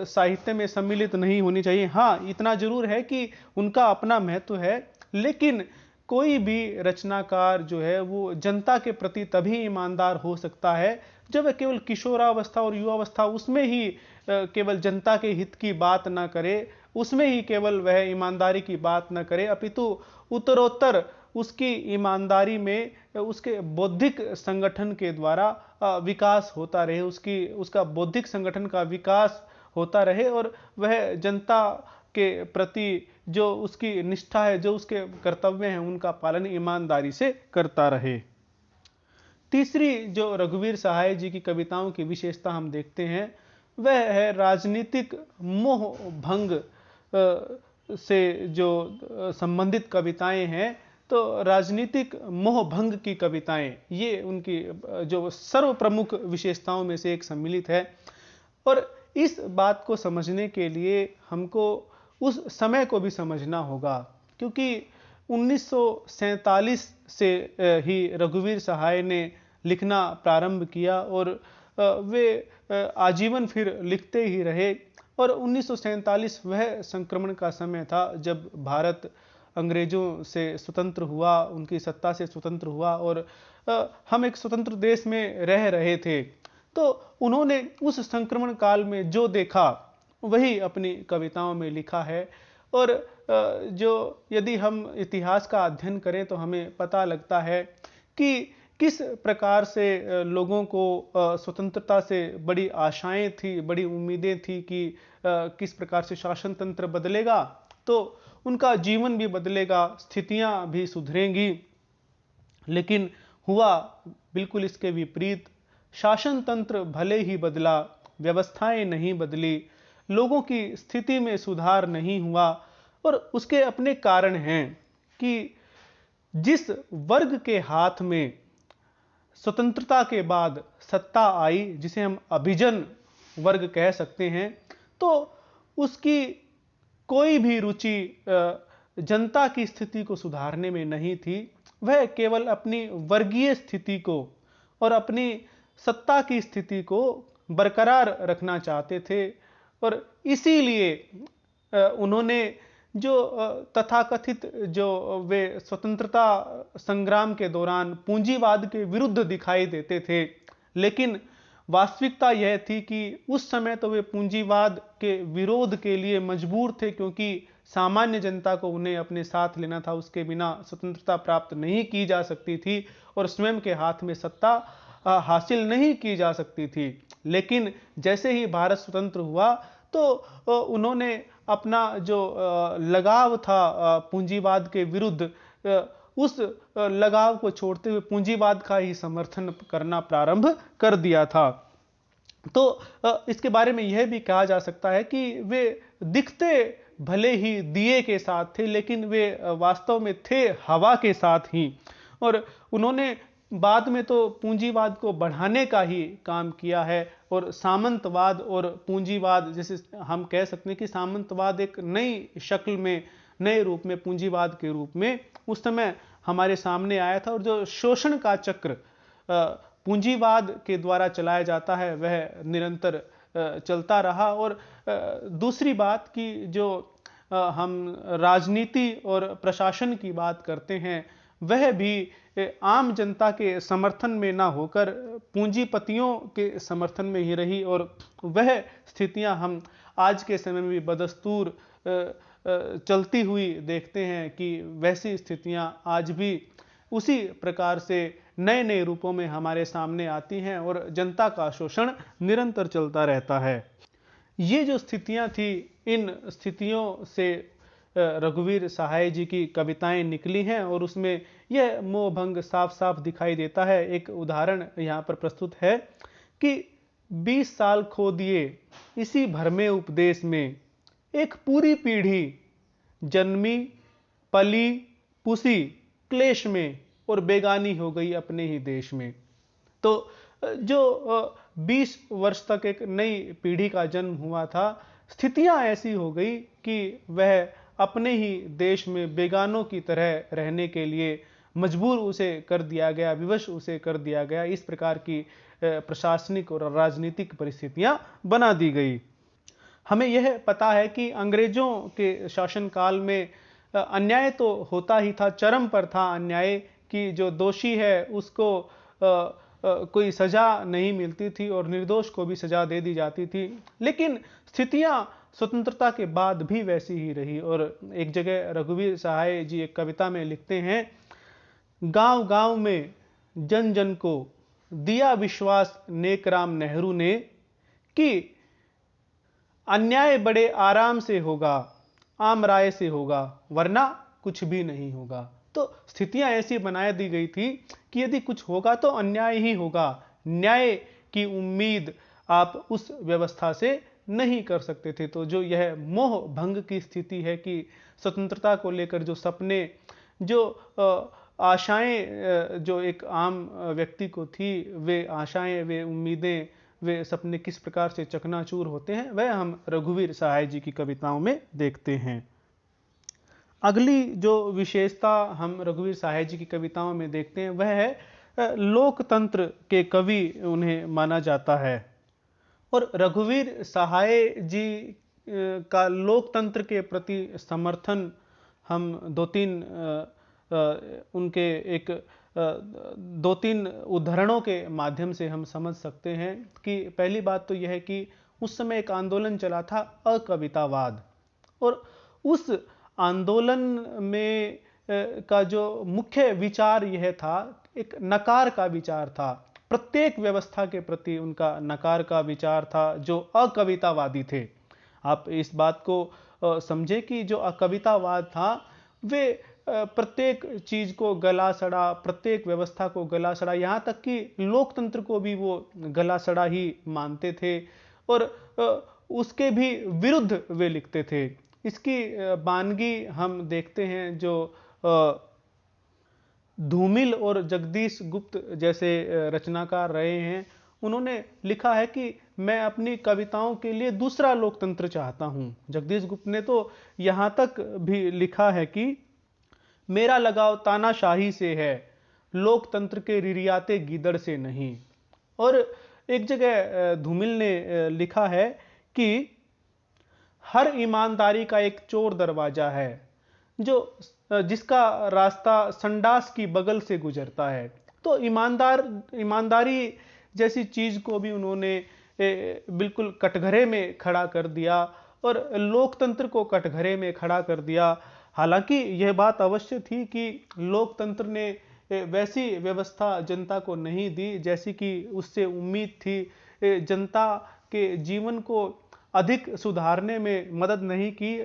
साहित्य में सम्मिलित नहीं होनी चाहिए। हाँ, इतना जरूर है कि उनका अपना महत्व है, लेकिन कोई भी रचनाकार जो है वो जनता के प्रति तभी ईमानदार हो सकता है जब वह केवल किशोरावस्था और युवावस्था उसमें ही केवल जनता के हित की बात ना करे, उसमें ही केवल वह ईमानदारी की बात न करे, अपितु उत्तरोत्तर उसकी ईमानदारी में उसके बौद्धिक संगठन के द्वारा विकास होता रहे, उसका बौद्धिक संगठन का विकास होता रहे और वह जनता के प्रति जो उसकी निष्ठा है, जो उसके कर्तव्य हैं, उनका पालन ईमानदारी से करता रहे। तीसरी जो रघुवीर सहाय जी की कविताओं की विशेषता हम देखते हैं, वह है राजनीतिक मोह भंग से जो संबंधित कविताएं हैं। तो राजनीतिक मोह भंग की कविताएं, ये उनकी जो सर्व प्रमुख विशेषताओं में से एक सम्मिलित है। और इस बात को समझने के लिए हमको उस समय को भी समझना होगा, क्योंकि 1947 से ही रघुवीर सहाय ने लिखना प्रारंभ किया और वे आजीवन फिर लिखते ही रहे। और 1947 वह संक्रमण का समय था जब भारत अंग्रेजों से स्वतंत्र हुआ, उनकी सत्ता से स्वतंत्र हुआ और हम एक स्वतंत्र देश में रह रहे थे। तो उन्होंने उस संक्रमण काल में जो देखा वही अपनी कविताओं में लिखा है। और जो यदि हम इतिहास का अध्ययन करें तो हमें पता लगता है कि किस प्रकार से लोगों को स्वतंत्रता से बड़ी आशाएं थी, बड़ी उम्मीदें थी कि किस प्रकार से शासन तंत्र बदलेगा तो उनका जीवन भी बदलेगा, स्थितियां भी सुधरेंगी। लेकिन हुआ बिल्कुल इसके विपरीत। शासन तंत्र भले ही बदला, व्यवस्थाएं नहीं बदली, लोगों की स्थिति में सुधार नहीं हुआ। और उसके अपने कारण हैं कि जिस वर्ग के हाथ में स्वतंत्रता के बाद सत्ता आई, जिसे हम अभिजन वर्ग कह सकते हैं, तो उसकी कोई भी रुचि जनता की स्थिति को सुधारने में नहीं थी। वह केवल अपनी वर्गीय स्थिति को और अपनी सत्ता की स्थिति को बरकरार रखना चाहते थे, और इसीलिए उन्होंने जो तथाकथित जो वे स्वतंत्रता संग्राम के दौरान पूंजीवाद के विरुद्ध दिखाई देते थे, लेकिन वास्तविकता यह थी कि उस समय तो वे पूंजीवाद के विरोध के लिए मजबूर थे, क्योंकि सामान्य जनता को उन्हें अपने साथ लेना था, उसके बिना स्वतंत्रता प्राप्त नहीं की जा सकती थी और स्वयं के हाथ में सत्ता हासिल नहीं की जा सकती थी। लेकिन जैसे ही भारत स्वतंत्र हुआ तो उन्होंने अपना जो लगाव था पूंजीवाद के विरुद्ध, उस लगाव को छोड़ते हुए पूंजीवाद का ही समर्थन करना प्रारंभ कर दिया था। तो इसके बारे में यह भी कहा जा सकता है कि वे दिखते भले ही दिए के साथ थे, लेकिन वे वास्तव में थे हवा के साथ ही। और उन्होंने बाद में तो पूंजीवाद को बढ़ाने का ही काम किया है, और सामंतवाद और पूंजीवाद, जैसे हम कह सकते हैं कि सामंतवाद एक नई शक्ल में, नए रूप में, पूंजीवाद के रूप में उस समय हमारे सामने आया था। और जो शोषण का चक्र पूंजीवाद के द्वारा चलाया जाता है, वह निरंतर चलता रहा। और दूसरी बात कि जो हम राजनीति और प्रशासन की बात करते हैं, वह भी आम जनता के समर्थन में ना होकर पूंजीपतियों के समर्थन में ही रही, और वह स्थितियां हम आज के समय में भी बदस्तूर चलती हुई देखते हैं कि वैसी स्थितियां आज भी उसी प्रकार से नए नए रूपों में हमारे सामने आती हैं और जनता का शोषण निरंतर चलता रहता है। ये जो स्थितियां थी, इन स्थितियों से रघुवीर सहाय जी की कविताएं निकली हैं, और उसमें यह मोहभंग साफ साफ दिखाई देता है। एक उदाहरण यहाँ पर प्रस्तुत है कि 20 साल खो दिए इसी भरमे उपदेश में, एक पूरी पीढ़ी जन्मी पली पुसी क्लेश में, और बेगानी हो गई अपने ही देश में। तो जो 20 वर्ष तक एक नई पीढ़ी का जन्म हुआ था, स्थितियां ऐसी हो गई कि वह अपने ही देश में बेगानों की तरह रहने के लिए मजबूर उसे कर दिया गया, विवश उसे कर दिया गया। इस प्रकार की प्रशासनिक और राजनीतिक परिस्थितियां बना दी गई। हमें यह पता है कि अंग्रेजों के शासनकाल में अन्याय तो होता ही था, चरम पर था अन्याय कि जो दोषी है उसको कोई सजा नहीं मिलती थी और निर्दोष को भी सजा दे दी जाती थी। लेकिन स्थितियां स्वतंत्रता के बाद भी वैसी ही रही। और एक जगह रघुवीर सहाय जी एक कविता में लिखते हैं, गांव गांव में जन जन को दिया विश्वास नेकराम नेहरू ने, कि अन्याय बड़े आराम से होगा, आम राय से होगा, वरना कुछ भी नहीं होगा। तो स्थितियां ऐसी बना दी गई थी कि यदि कुछ होगा तो अन्याय ही होगा, न्याय की उम्मीद आप उस व्यवस्था से नहीं कर सकते थे। तो जो यह मोह भंग की स्थिति है कि स्वतंत्रता को लेकर जो सपने, जो आशाएं जो एक आम व्यक्ति को थी, वे आशाएं, वे उम्मीदें, वे सपने किस प्रकार से चकनाचूर होते हैं, वह हम रघुवीर सहाय जी की कविताओं में देखते हैं। अगली जो विशेषता हम रघुवीर सहाय जी की कविताओं में देखते हैं, वह है लोकतंत्र के कवि उन्हें माना जाता है। और रघुवीर सहाय जी का लोकतंत्र के प्रति समर्थन हम उनके एक 2-3 उदाहरणों के माध्यम से हम समझ सकते हैं। कि पहली बात तो यह है कि उस समय एक आंदोलन चला था अकवितावाद, और उस आंदोलन में का जो मुख्य विचार यह था, एक नकार का विचार था। प्रत्येक व्यवस्था के प्रति उनका नकार का विचार था, जो अकवितावादी थे। आप इस बात को समझे कि जो अकवितावाद था, वे प्रत्येक चीज को गला सड़ा, प्रत्येक व्यवस्था को गला सड़ा, यहाँ तक कि लोकतंत्र को भी वो गला सड़ा ही मानते थे, और उसके भी विरुद्ध वे लिखते थे। इसकी बानगी हम देखते हैं, जो धूमिल और जगदीश गुप्त जैसे रचनाकार रहे हैं, उन्होंने लिखा है कि मैं अपनी कविताओं के लिए दूसरा लोकतंत्र चाहता हूँ। जगदीश गुप्त ने तो यहाँ तक भी लिखा है कि मेरा लगाव तानाशाही से है, लोकतंत्र के रिरियाते गीदड़ से नहीं। और एक जगह धूमिल ने लिखा है कि हर ईमानदारी का एक चोर दरवाजा है जो जिसका रास्ता संडास की बगल से गुजरता है। तो ईमानदारी जैसी चीज को भी उन्होंने बिल्कुल कटघरे में खड़ा कर दिया और लोकतंत्र को कटघरे में खड़ा कर दिया। हालांकि यह बात अवश्य थी कि लोकतंत्र ने वैसी व्यवस्था जनता को नहीं दी जैसी कि उससे उम्मीद थी। जनता के जीवन को अधिक सुधारने में मदद नहीं की।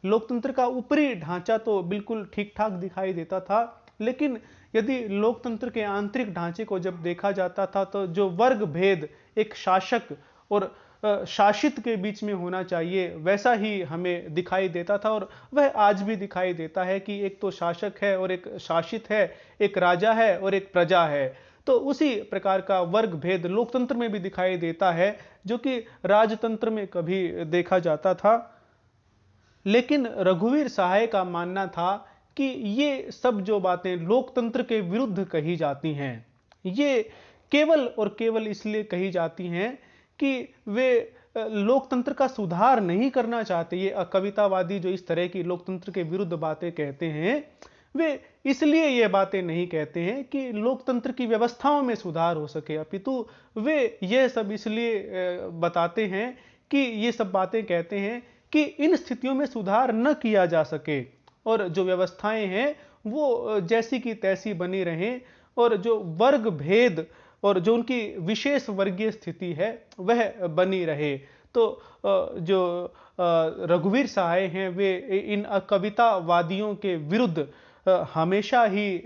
लोकतंत्र का ऊपरी ढांचा तो बिल्कुल ठीक ठाक दिखाई देता था, लेकिन यदि लोकतंत्र के आंतरिक ढांचे को जब देखा जाता था तो जो वर्ग भेद एक शासक और शासित के बीच में होना चाहिए वैसा ही हमें दिखाई देता था। और वह आज भी दिखाई देता है कि एक तो शासक है और एक शासित है, एक राजा है और एक प्रजा है। तो उसी प्रकार का वर्ग भेद लोकतंत्र में भी दिखाई देता है जो कि राजतंत्र में कभी देखा जाता था। लेकिन रघुवीर सहाय का मानना था कि ये सब जो बातें लोकतंत्र के विरुद्ध कही जाती हैं, ये केवल और केवल इसलिए कही जाती हैं कि वे लोकतंत्र का सुधार नहीं करना चाहते। ये कवितावादी जो इस तरह की लोकतंत्र के विरुद्ध बातें कहते हैं, वे इसलिए ये बातें नहीं कहते हैं कि लोकतंत्र की व्यवस्थाओं में सुधार हो सके, अपितु वे ये सब इसलिए बताते हैं कि ये सब बातें कहते हैं कि इन स्थितियों में सुधार न किया जा सके और जो व्यवस्थाएं हैं वो जैसी की तैसी बनी रहें और जो वर्ग भेद और जो उनकी विशेष वर्गीय स्थिति है वह बनी रहे। तो जो रघुवीर सहाय हैं वे इन कवितावादियों के विरुद्ध हमेशा ही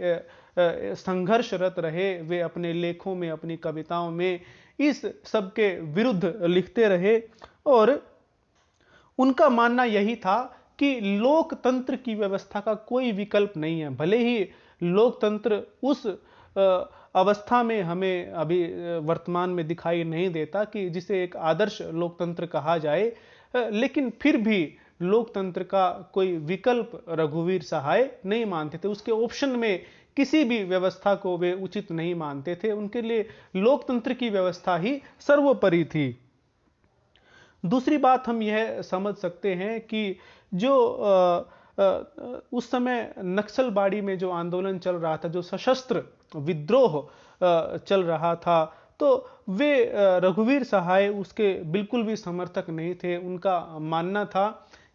संघर्षरत रहे। वे अपने लेखों में, अपनी कविताओं में इस सब के विरुद्ध लिखते रहे और उनका मानना यही था कि लोकतंत्र की व्यवस्था का कोई विकल्प नहीं है। भले ही लोकतंत्र उस अवस्था में हमें अभी वर्तमान में दिखाई नहीं देता कि जिसे एक आदर्श लोकतंत्र कहा जाए, लेकिन फिर भी लोकतंत्र का कोई विकल्प रघुवीर सहाय नहीं मानते थे। उसके ऑप्शन में किसी भी व्यवस्था को वे उचित नहीं मानते थे। उनके लिए लोकतंत्र की व्यवस्था ही सर्वोपरि थी। दूसरी बात हम यह समझ सकते हैं कि जो उस समय नक्सलबाड़ी में जो आंदोलन चल रहा था, जो सशस्त्र विद्रोह चल रहा था, तो वे रघुवीर सहाय उसके बिल्कुल भी समर्थक नहीं थे। उनका मानना था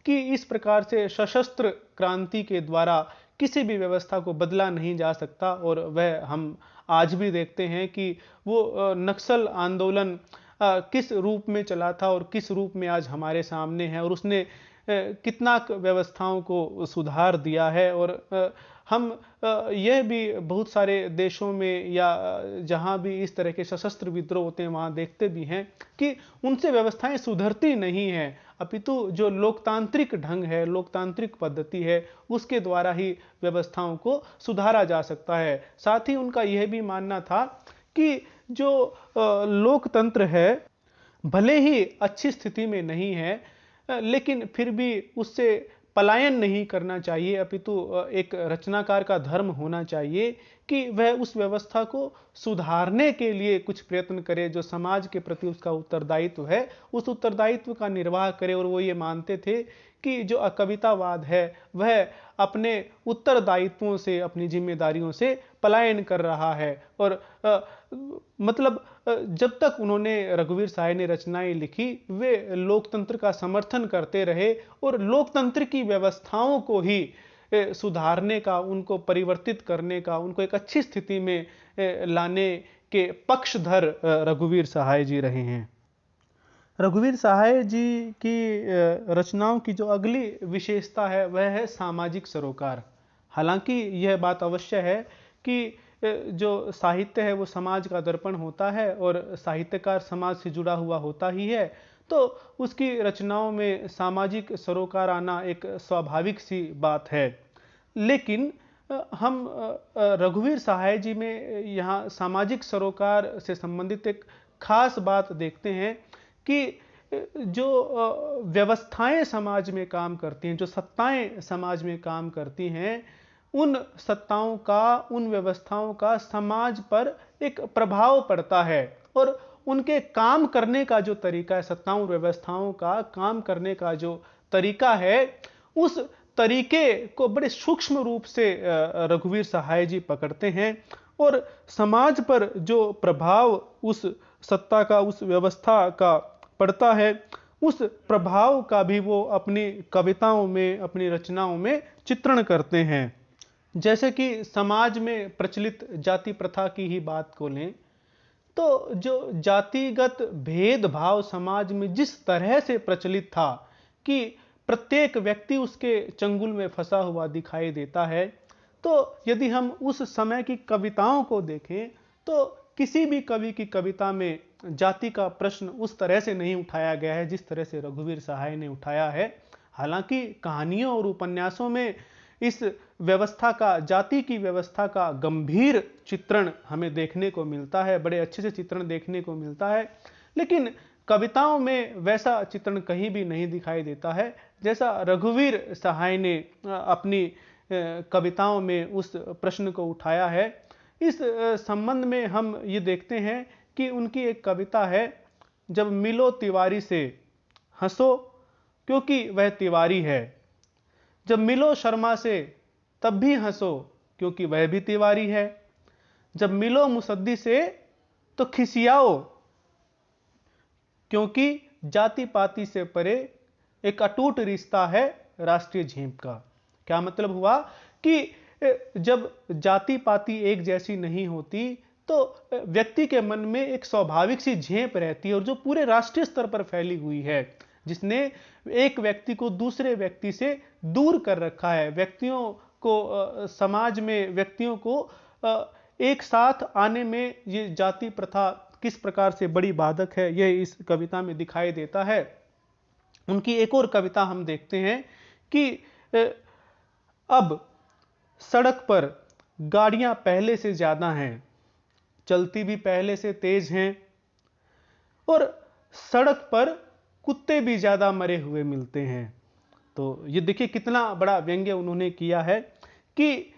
कि इस प्रकार से सशस्त्र क्रांति के द्वारा किसी भी व्यवस्था को बदला नहीं जा सकता। और वह हम आज भी देखते हैं कि वो नक्सल आंदोलन किस रूप में चला था और किस रूप में आज हमारे सामने है और उसने कितना व्यवस्थाओं को सुधार दिया है। और हम यह भी बहुत सारे देशों में या जहां भी इस तरह के सशस्त्र विद्रोह होते हैं वहां देखते भी हैं कि उनसे व्यवस्थाएं सुधरती नहीं हैं, अपितु जो लोकतांत्रिक ढंग है, लोकतांत्रिक पद्धति है, उसके द्वारा ही व्यवस्थाओं को सुधारा जा सकता है। साथ ही उनका यह भी मानना था कि जो लोकतंत्र है भले ही अच्छी स्थिति में नहीं है, लेकिन फिर भी उससे पलायन नहीं करना चाहिए, अपितु एक रचनाकार का धर्म होना चाहिए कि वह उस व्यवस्था को सुधारने के लिए कुछ प्रयत्न करे। जो समाज के प्रति उसका उत्तरदायित्व है उस उत्तरदायित्व का निर्वाह करे। और वो ये मानते थे कि जो कवितावाद है वह अपने उत्तरदायित्वों से, अपनी जिम्मेदारियों से पलायन कर रहा है। और मतलब जब तक उन्होंने, रघुवीर सहाय ने रचनाएं लिखी, वे लोकतंत्र का समर्थन करते रहे और लोकतंत्र की व्यवस्थाओं को ही सुधारने का, उनको परिवर्तित करने का, उनको एक अच्छी स्थिति में लाने के पक्षधर रघुवीर सहाय जी रहे हैं। रघुवीर सहाय जी की रचनाओं की जो अगली विशेषता है वह है सामाजिक सरोकार। हालांकि यह बात अवश्य है कि जो साहित्य है वो समाज का दर्पण होता है और साहित्यकार समाज से जुड़ा हुआ होता ही है, तो उसकी रचनाओं में सामाजिक सरोकार आना एक स्वाभाविक सी बात है। लेकिन हम रघुवीर सहाय जी में यहाँ सामाजिक सरोकार से संबंधित एक खास बात देखते हैं कि जो व्यवस्थाएं समाज में काम करती हैं, जो सत्ताएं समाज में काम करती हैं, उन सत्ताओं का, उन व्यवस्थाओं का समाज पर एक प्रभाव पड़ता है। और उनके काम करने का जो तरीका है, सत्ताओं व्यवस्थाओं का काम करने का जो तरीका है, उस तरीके को बड़े सूक्ष्म रूप से रघुवीर सहाय जी पकड़ते हैं। और समाज पर जो प्रभाव उस सत्ता का, उस व्यवस्था का पड़ता है, उस प्रभाव का भी वो अपनी कविताओं में, अपनी रचनाओं में चित्रण करते हैं। जैसे कि समाज में प्रचलित जाति प्रथा की ही बात को लें, तो जो जातिगत भेदभाव समाज में जिस तरह से प्रचलित था कि प्रत्येक व्यक्ति उसके चंगुल में फंसा हुआ दिखाई देता है, तो यदि हम उस समय की कविताओं को देखें तो किसी भी कवि की कविता में जाति का प्रश्न उस तरह से नहीं उठाया गया है जिस तरह से रघुवीर सहाय ने उठाया है। हालांकि कहानियों और उपन्यासों में इस व्यवस्था का, जाति की व्यवस्था का गंभीर चित्रण हमें देखने को मिलता है, बड़े अच्छे से चित्रण देखने को मिलता है, लेकिन कविताओं में वैसा चित्रण कहीं भी नहीं दिखाई देता है जैसा रघुवीर सहाय ने अपनी कविताओं में उस प्रश्न को उठाया है। इस संबंध में हम ये देखते हैं कि उनकी एक कविता है, जब मिलो तिवारी से हंसो क्योंकि वह तिवारी है, जब मिलो शर्मा से तब भी हंसो क्योंकि वह भी तिवारी है, जब मिलो मुसद्दी से तो खिसियाओ क्योंकि जाति पाति से परे एक अटूट रिश्ता है राष्ट्रीय झेप का। क्या मतलब हुआ कि जब जाति पाति एक जैसी नहीं होती तो व्यक्ति के मन में एक स्वाभाविक सी झेप रहती है, और जो पूरे राष्ट्रीय स्तर पर फैली हुई है, जिसने एक व्यक्ति को दूसरे व्यक्ति से दूर कर रखा है। व्यक्तियों को, समाज में व्यक्तियों को एक साथ आने में ये जाति प्रथा किस प्रकार से बड़ी बाधक है, यह इस कविता में दिखाई देता है। उनकी एक और कविता हम देखते हैं कि अब सड़क पर गाड़ियां पहले से ज्यादा हैं, चलती भी पहले से तेज हैं, और सड़क पर कुत्ते भी ज्यादा मरे हुए मिलते हैं। तो ये देखिए कितना बड़ा व्यंग्य उन्होंने किया है कि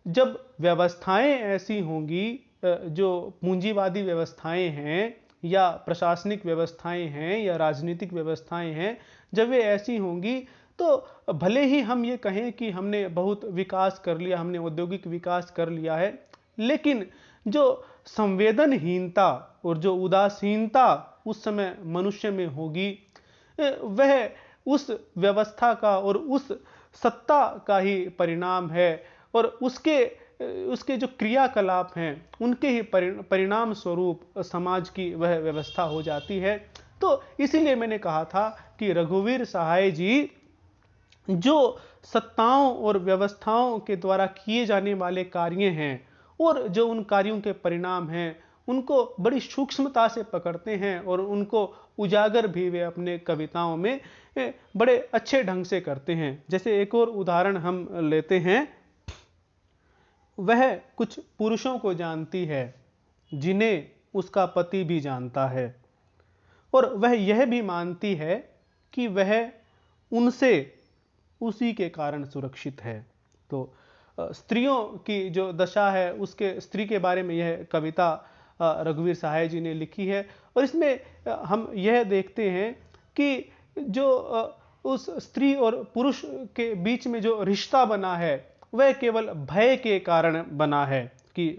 जब व्यवस्थाएं ऐसी होंगी, जो पूंजीवादी व्यवस्थाएं हैं या प्रशासनिक व्यवस्थाएं हैं या राजनीतिक व्यवस्थाएं हैं, जब वे ऐसी होंगी तो भले ही हम ये कहें कि हमने बहुत विकास कर लिया, हमने औद्योगिक विकास कर लिया है, लेकिन जो संवेदनहीनता और जो उदासीनता उस समय मनुष्य में होगी, वह उस व्यवस्था का और उस सत्ता का ही परिणाम है, और उसके जो क्रियाकलाप हैं उनके ही परिणाम स्वरूप समाज की वह व्यवस्था हो जाती है। तो इसीलिए मैंने कहा था कि रघुवीर सहाय जी जो सत्ताओं और व्यवस्थाओं के द्वारा किए जाने वाले कार्य हैं और जो उन कार्यों के परिणाम हैं, उनको बड़ी सूक्ष्मता से पकड़ते हैं और उनको उजागर भी वे अपने कविताओं में बड़े अच्छे ढंग से करते हैं। जैसे एक और उदाहरण हम लेते हैं, वह कुछ पुरुषों को जानती है जिन्हें उसका पति भी जानता है, और वह यह भी मानती है कि वह उनसे उसी के कारण सुरक्षित है। तो स्त्रियों की जो दशा है, उसके स्त्री के बारे में यह कविता रघुवीर सहाय जी ने लिखी है। और इसमें हम यह देखते हैं कि जो उस स्त्री और पुरुष के बीच में जो रिश्ता बना है, वह केवल भय के कारण बना है कि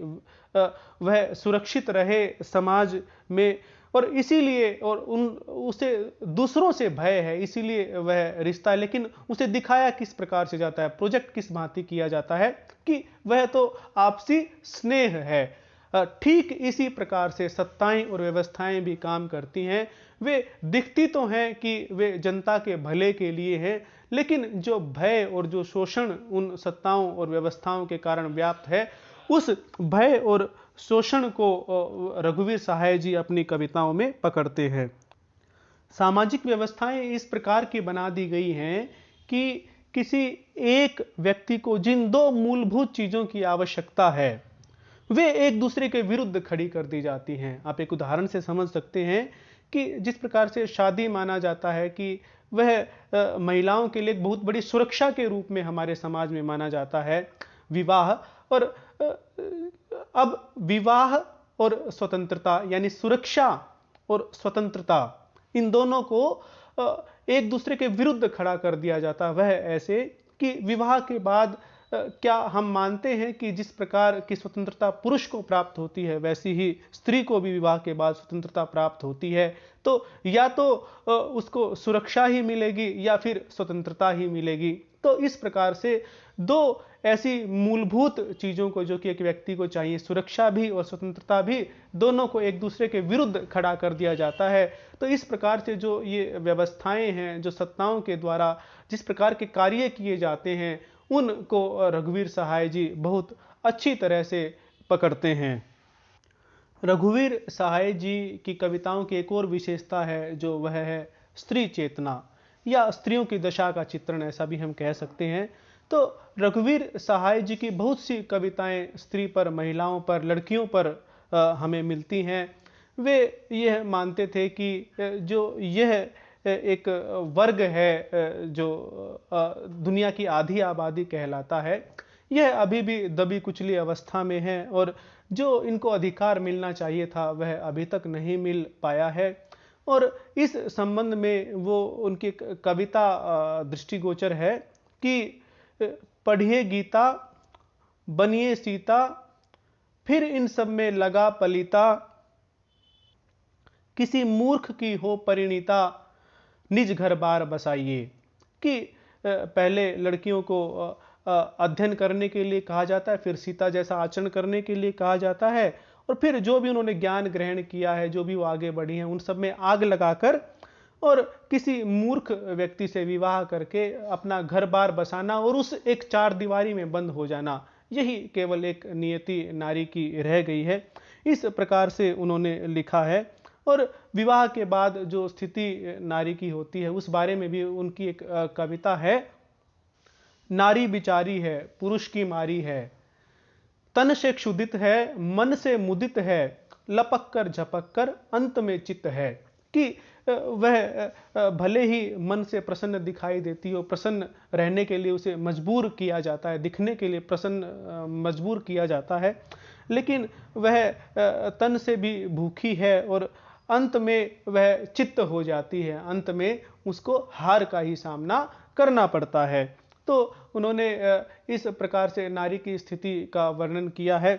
वह सुरक्षित रहे समाज में, और इसीलिए, और उसे दूसरों से भय है, इसीलिए वह रिश्ता। लेकिन उसे दिखाया किस प्रकार से जाता है, प्रोजेक्ट किस भांति किया जाता है कि वह तो आपसी स्नेह है। ठीक इसी प्रकार से सत्ताएं और व्यवस्थाएं भी काम करती हैं। वे दिखती तो हैं कि वे जनता के भले के लिए हैं, लेकिन जो भय और जो शोषण उन सत्ताओं और व्यवस्थाओं के कारण व्याप्त है, उस भय और शोषण को रघुवीर सहाय जी अपनी कविताओं में पकड़ते हैं। सामाजिक व्यवस्थाएं इस प्रकार की बना दी गई हैं कि किसी एक व्यक्ति को जिन दो मूलभूत चीजों की आवश्यकता है वे एक दूसरे के विरुद्ध खड़ी कर दी जाती हैं। आप एक उदाहरण से समझ सकते हैं कि जिस प्रकार से शादी माना जाता है कि वह महिलाओं के लिए एक बहुत बड़ी सुरक्षा के रूप में हमारे समाज में माना जाता है, विवाह और अब विवाह और स्वतंत्रता यानी सुरक्षा और स्वतंत्रता इन दोनों को एक दूसरे के विरुद्ध खड़ा कर दिया जाता है। वह ऐसे कि विवाह के बाद क्या हम मानते हैं कि जिस प्रकार की स्वतंत्रता पुरुष को प्राप्त होती है वैसी ही स्त्री को भी विवाह के बाद स्वतंत्रता प्राप्त होती है। तो या तो उसको सुरक्षा ही मिलेगी या फिर स्वतंत्रता ही मिलेगी। तो इस प्रकार से दो ऐसी मूलभूत चीजों को जो कि एक व्यक्ति को चाहिए, सुरक्षा भी और स्वतंत्रता भी, दोनों को एक दूसरे के विरुद्ध खड़ा कर दिया जाता है। तो इस प्रकार से जो ये व्यवस्थाएं हैं, जो सत्ताओं के द्वारा जिस प्रकार के कार्य किए जाते हैं, उनको रघुवीर सहाय जी बहुत अच्छी तरह से पकड़ते हैं। रघुवीर सहाय जी की कविताओं की एक और विशेषता है जो वह है स्त्री चेतना या स्त्रियों की दशा का चित्रण, ऐसा भी हम कह सकते हैं। तो रघुवीर सहाय जी की बहुत सी कविताएं स्त्री पर, महिलाओं पर, लड़कियों पर हमें मिलती हैं। वे यह मानते थे कि जो यह एक वर्ग है जो दुनिया की आधी आबादी कहलाता है, यह अभी भी दबी कुचली अवस्था में है और जो इनको अधिकार मिलना चाहिए था वह अभी तक नहीं मिल पाया है। और इस संबंध में वो उनकी कविता दृष्टिगोचर है कि पढ़िए गीता, बनिए सीता, फिर इन सब में लगा पलीता, किसी मूर्ख की हो परिणीता, निज घर बार बसाइए। कि पहले लड़कियों को अध्ययन करने के लिए कहा जाता है, फिर सीता जैसा आचरण करने के लिए कहा जाता है, और फिर जो भी उन्होंने ज्ञान ग्रहण किया है, जो भी वो आगे बढ़ी हैं, उन सब में आग लगाकर और किसी मूर्ख व्यक्ति से विवाह करके अपना घर बार बसाना और उस एक चार दीवारी में बंद हो जाना, यही केवल एक नियति नारी की रह गई है। इस प्रकार से उन्होंने लिखा है। और विवाह के बाद जो स्थिति नारी की होती है उस बारे में भी उनकी एक कविता है। नारी बिचारी है, पुरुष की मारी है, तन से क्षुधित है, मन से मुदित है, लपक कर झपक कर अंत में चित्त है। कि वह भले ही मन से प्रसन्न दिखाई देती हो, प्रसन्न रहने के लिए उसे मजबूर किया जाता है, दिखने के लिए प्रसन्न मजबूर किया जाता है, लेकिन वह तन से भी भूखी है और अंत में वह चित्त हो जाती है, अंत में उसको हार का ही सामना करना पड़ता है। तो उन्होंने इस प्रकार से नारी की स्थिति का वर्णन किया है।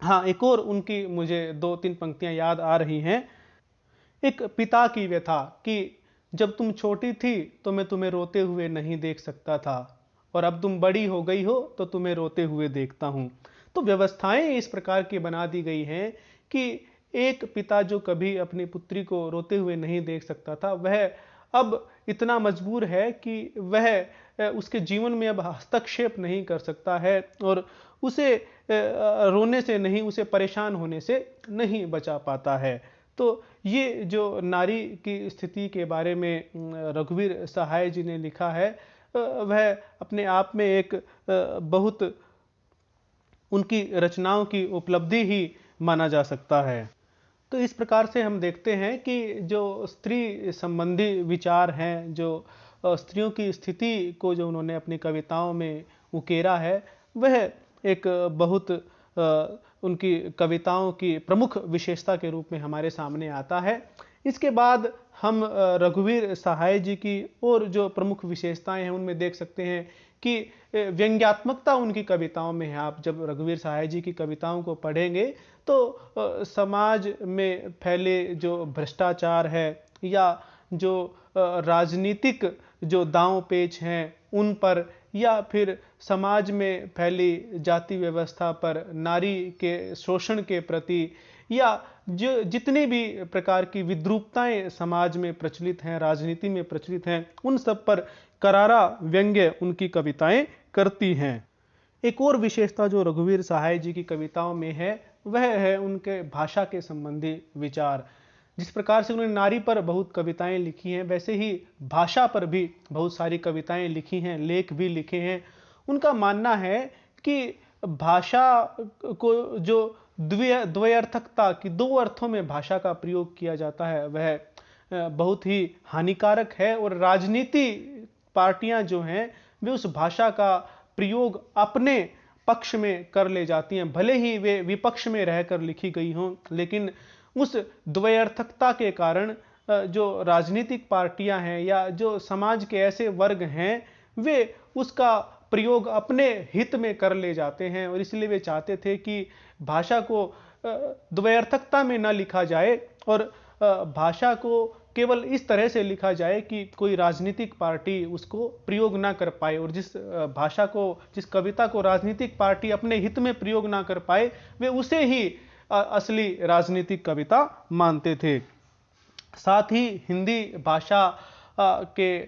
हाँ, एक और उनकी मुझे 2-3 पंक्तियां याद आ रही हैं। एक पिता की व्यथा कि जब तुम छोटी थी तो मैं तुम्हें रोते हुए नहीं देख सकता था, और अब तुम बड़ी हो गई हो तो तुम्हें रोते हुए देखता हूं। तो व्यवस्थाएं इस प्रकार की बना दी गई हैं कि एक पिता जो कभी अपनी पुत्री को रोते हुए नहीं देख सकता था, वह अब इतना मजबूर है कि वह उसके जीवन में अब हस्तक्षेप नहीं कर सकता है और उसे रोने से नहीं, उसे परेशान होने से नहीं बचा पाता है। तो ये जो नारी की स्थिति के बारे में रघुवीर सहाय जी ने लिखा है, वह अपने आप में एक बहुत उनकी रचनाओं की उपलब्धि ही माना जा सकता है। तो इस प्रकार से हम देखते हैं कि जो स्त्री संबंधी विचार हैं, जो स्त्रियों की स्थिति को जो उन्होंने अपनी कविताओं में उकेरा है, वह एक बहुत उनकी कविताओं की प्रमुख विशेषता के रूप में हमारे सामने आता है। इसके बाद हम रघुवीर सहाय जी की और जो प्रमुख विशेषताएं हैं उनमें देख सकते हैं कि व्यंग्यात्मकता उनकी कविताओं में है। आप जब रघुवीर सहाय जी की कविताओं को पढ़ेंगे तो समाज में फैले जो भ्रष्टाचार है या जो राजनीतिक जो दांव पेच हैं उन पर, या फिर समाज में फैली जाति व्यवस्था पर, नारी के शोषण के प्रति, या जो जितनी भी प्रकार की विद्रूपताएं समाज में प्रचलित हैं, राजनीति में प्रचलित हैं, उन सब पर करारा व्यंग्य उनकी कविताएं करती हैं। एक और विशेषता जो रघुवीर सहाय जी की कविताओं में है वह है उनके भाषा के संबंधी विचार। जिस प्रकार से उन्होंने नारी पर बहुत कविताएं लिखी हैं, वैसे ही भाषा पर भी बहुत सारी कविताएं लिखी हैं, लेख भी लिखे हैं। उनका मानना है कि भाषा को जो द्व्यर्थकता की, दो अर्थों में भाषा का प्रयोग किया जाता है, वह बहुत ही हानिकारक है। और राजनीति पार्टियां जो हैं वे उस भाषा का प्रयोग अपने पक्ष में कर ले जाती हैं, भले ही वे विपक्ष में रहकर लिखी गई हों, लेकिन उस द्व्यर्थकता के कारण जो राजनीतिक पार्टियां हैं या जो समाज के ऐसे वर्ग हैं, वे उसका प्रयोग अपने हित में कर ले जाते हैं। और इसलिए वे चाहते थे कि भाषा को द्व्यर्थकता में न लिखा जाए और भाषा को केवल इस तरह से लिखा जाए कि कोई राजनीतिक पार्टी उसको प्रयोग ना कर पाए, और जिस भाषा को, जिस कविता को राजनीतिक पार्टी अपने हित में प्रयोग ना कर पाए, वे उसे ही असली राजनीतिक कविता मानते थे। साथ ही हिंदी भाषा के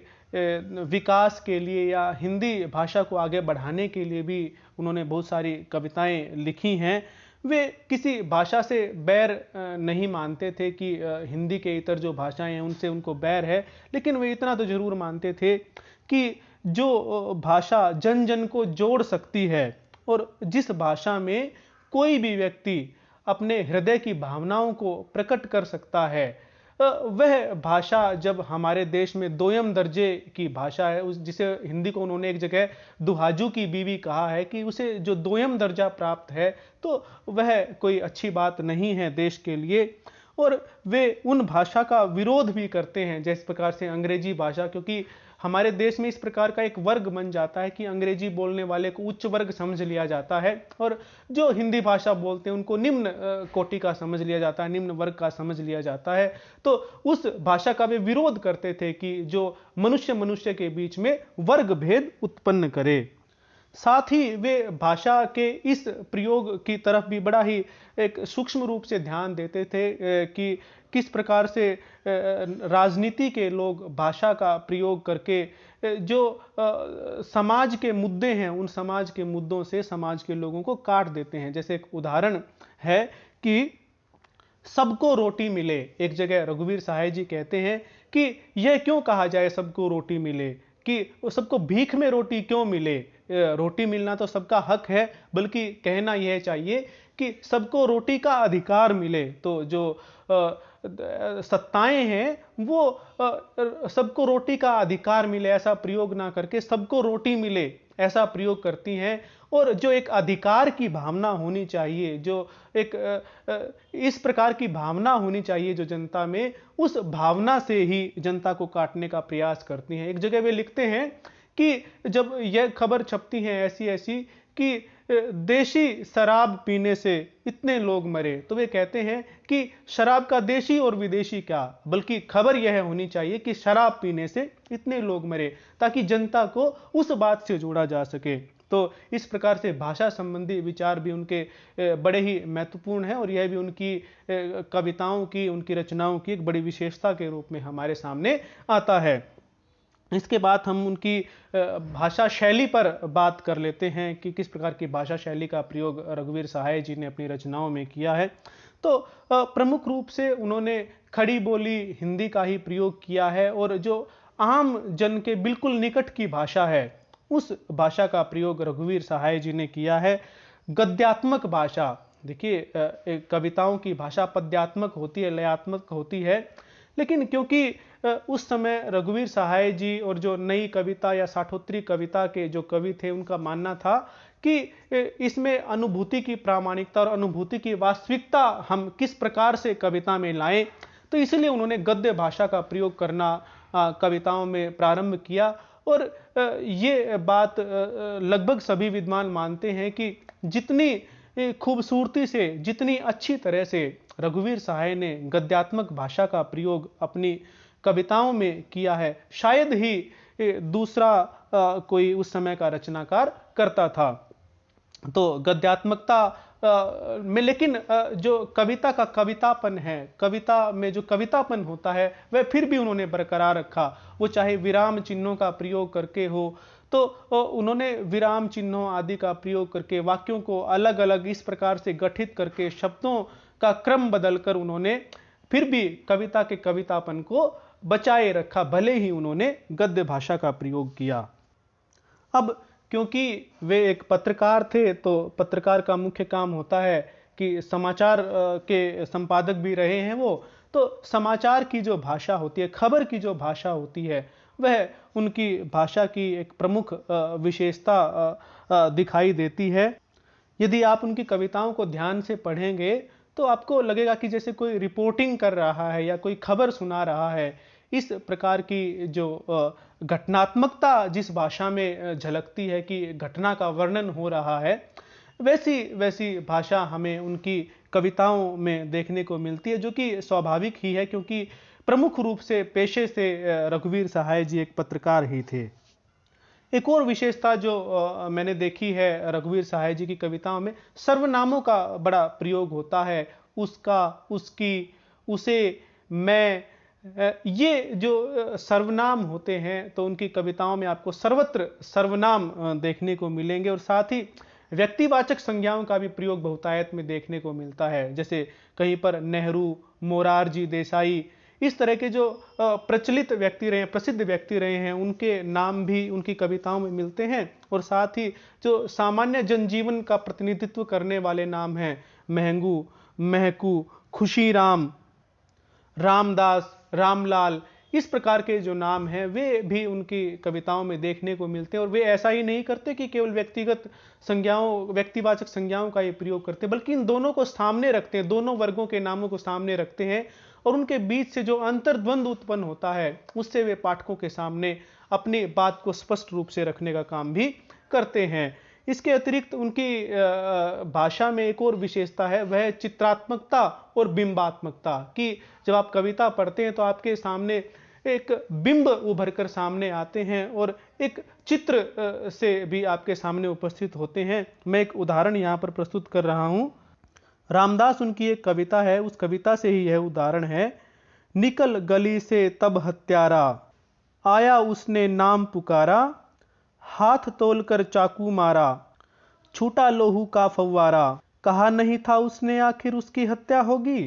विकास के लिए या हिंदी भाषा को आगे बढ़ाने के लिए भी उन्होंने बहुत सारी कविताएं लिखी हैं। वे किसी भाषा से बैर नहीं मानते थे कि हिंदी के इतर जो भाषाएं हैं उनसे उनको बैर है, लेकिन वे इतना तो जरूर मानते थे कि जो भाषा जन जन को जोड़ सकती है और जिस भाषा में कोई भी व्यक्ति अपने हृदय की भावनाओं को प्रकट कर सकता है, वह भाषा जब हमारे देश में दोयम दर्जे की भाषा है, उस जिसे हिंदी को उन्होंने एक जगह दुहाजू की बीवी कहा है कि उसे जो दोयम दर्जा प्राप्त है, तो वह कोई अच्छी बात नहीं है देश के लिए। और वे उन भाषा का विरोध भी करते हैं, जिस प्रकार से अंग्रेजी भाषा, क्योंकि हमारे देश में इस प्रकार का एक वर्ग बन जाता है कि अंग्रेजी बोलने वाले को उच्च वर्ग समझ लिया जाता है और जो हिंदी भाषा बोलते हैं उनको निम्न कोटि का समझ लिया जाता है, निम्न वर्ग का समझ लिया जाता है। तो उस भाषा का वे विरोध करते थे कि जो मनुष्य मनुष्य के बीच में वर्ग भेद उत्पन्न करे। साथ ही वे भाषा के इस प्रयोग की तरफ भी बड़ा ही एक सूक्ष्म रूप से ध्यान देते थे कि किस प्रकार से राजनीति के लोग भाषा का प्रयोग करके जो समाज के मुद्दे हैं, उन समाज के मुद्दों से समाज के लोगों को काट देते हैं। जैसे एक उदाहरण है कि सबको रोटी मिले। एक जगह रघुवीर सहाय जी कहते हैं कि यह क्यों कहा जाए सबको रोटी मिले, कि सबको भीख में रोटी क्यों मिले, रोटी मिलना तो सबका हक है, बल्कि कहना यह चाहिए कि सबको रोटी का अधिकार मिले। तो जो सत्ताएं हैं वो सबको रोटी का अधिकार मिले ऐसा प्रयोग ना करके सबको रोटी मिले ऐसा प्रयोग करती हैं। और जो एक अधिकार की भावना होनी चाहिए, जो एक इस प्रकार की भावना होनी चाहिए जो जनता में, उस भावना से ही जनता को काटने का प्रयास करती हैं। एक जगह वे लिखते हैं कि जब यह खबर छपती है ऐसी ऐसी कि देशी शराब पीने से इतने लोग मरे, तो वे कहते हैं कि शराब का देशी और विदेशी क्या, बल्कि खबर यह होनी चाहिए कि शराब पीने से इतने लोग मरे, ताकि जनता को उस बात से जोड़ा जा सके। तो इस प्रकार से भाषा संबंधी विचार भी उनके बड़े ही महत्वपूर्ण हैं और यह भी उनकी कविताओं की, उनकी रचनाओं की एक बड़ी विशेषता के रूप में हमारे सामने आता है। इसके बाद हम उनकी भाषा शैली पर बात कर लेते हैं कि किस प्रकार की भाषा शैली का प्रयोग रघुवीर सहाय जी ने अपनी रचनाओं में किया है। तो प्रमुख रूप से उन्होंने खड़ी बोली हिंदी का ही प्रयोग किया है और जो आम जन के बिल्कुल निकट की भाषा है उस भाषा का प्रयोग रघुवीर सहाय जी ने किया है। गद्यात्मक भाषा, देखिए कविताओं की भाषा पद्यात्मक होती है, लयात्मक होती है, लेकिन क्योंकि उस समय रघुवीर सहाय जी और जो नई कविता या साठोत्तरी कविता के जो कवि थे उनका मानना था कि इसमें अनुभूति की प्रामाणिकता और अनुभूति की वास्तविकता हम किस प्रकार से कविता में लाएं, तो इसलिए उन्होंने गद्य भाषा का प्रयोग करना कविताओं में प्रारंभ किया। और ये बात लगभग सभी विद्वान मानते हैं कि जितनी खूबसूरती से, जितनी अच्छी तरह से रघुवीर सहाय ने गद्यात्मक भाषा का प्रयोग अपनी कविताओं में किया है, शायद ही दूसरा कोई उस समय का रचनाकार करता था। तो गद्यात्मकता में, लेकिन जो कविता का कवितापन है, कविता में जो कवितापन होता है वह फिर भी उन्होंने बरकरार रखा, वो चाहे विराम चिन्हों का प्रयोग करके हो, तो उन्होंने विराम चिन्हों आदि का प्रयोग करके वाक्यों को अलग अलग इस प्रकार से गठित करके शब्दों का क्रम बदलकर उन्होंने फिर भी कविता के कवितापन को बचाए रखा, भले ही उन्होंने गद्य भाषा का प्रयोग किया। अब क्योंकि वे एक पत्रकार थे, तो पत्रकार का मुख्य काम होता है कि समाचार के संपादक भी रहे हैं वो, तो समाचार की जो भाषा होती है, खबर की जो भाषा होती है, वह उनकी भाषा की एक प्रमुख विशेषता दिखाई देती है। यदि आप उनकी कविताओं को ध्यान से पढ़ेंगे तो आपको लगेगा कि जैसे कोई रिपोर्टिंग कर रहा है या कोई खबर सुना रहा है। इस प्रकार की जो घटनात्मकता जिस भाषा में झलकती है कि घटना का वर्णन हो रहा है, वैसी वैसी भाषा हमें उनकी कविताओं में देखने को मिलती है, जो कि स्वाभाविक ही है क्योंकि प्रमुख रूप से पेशे से रघुवीर सहाय जी एक पत्रकार ही थे। एक और विशेषता जो मैंने देखी है रघुवीर सहाय जी की कविताओं में, सर्वनामों का बड़ा प्रयोग होता है। उसका, उसकी, उसे, मैं, ये जो सर्वनाम होते हैं, तो उनकी कविताओं में आपको सर्वत्र सर्वनाम देखने को मिलेंगे और साथ ही व्यक्तिवाचक संज्ञाओं का भी प्रयोग बहुतायत में देखने को मिलता है। जैसे कहीं पर नेहरू, मोरारजी देसाई, इस तरह के जो प्रचलित व्यक्ति रहे, प्रसिद्ध व्यक्ति रहे हैं, उनके नाम भी उनकी कविताओं में मिलते हैं। और साथ ही जो सामान्य जनजीवन का प्रतिनिधित्व करने वाले नाम हैं, महंगू, महकू, खुशीराम, रामदास, रामलाल, इस प्रकार के जो नाम हैं वे भी उनकी कविताओं में देखने को मिलते हैं। और वे ऐसा ही नहीं करते कि केवल व्यक्तिगत संज्ञाओं, व्यक्तिवाचक संज्ञाओं का ये प्रयोग करते, बल्कि इन दोनों को सामने रखते हैं, दोनों वर्गों के नामों को सामने रखते हैं और उनके बीच से जो अंतर्द्वंद उत्पन्न होता है उससे वे पाठकों के सामने अपनी बात को स्पष्ट रूप से रखने का काम भी करते हैं। इसके अतिरिक्त उनकी भाषा में एक और विशेषता है, वह चित्रात्मकता और बिंबात्मकता की। जब आप कविता पढ़ते हैं तो आपके सामने एक बिंब उभर कर सामने आते हैं और एक चित्र से भी आपके सामने उपस्थित होते हैं। मैं एक उदाहरण यहाँ पर प्रस्तुत कर रहा हूँ। रामदास उनकी एक कविता है, उस कविता से ही यह उदाहरण है। निकल गली से तब हत्यारा, आया उसने नाम पुकारा, हाथ तोलकर चाकू मारा, छूटा लोहू का फव्वारा, कहा नहीं था उसने आखिर उसकी हत्या होगी,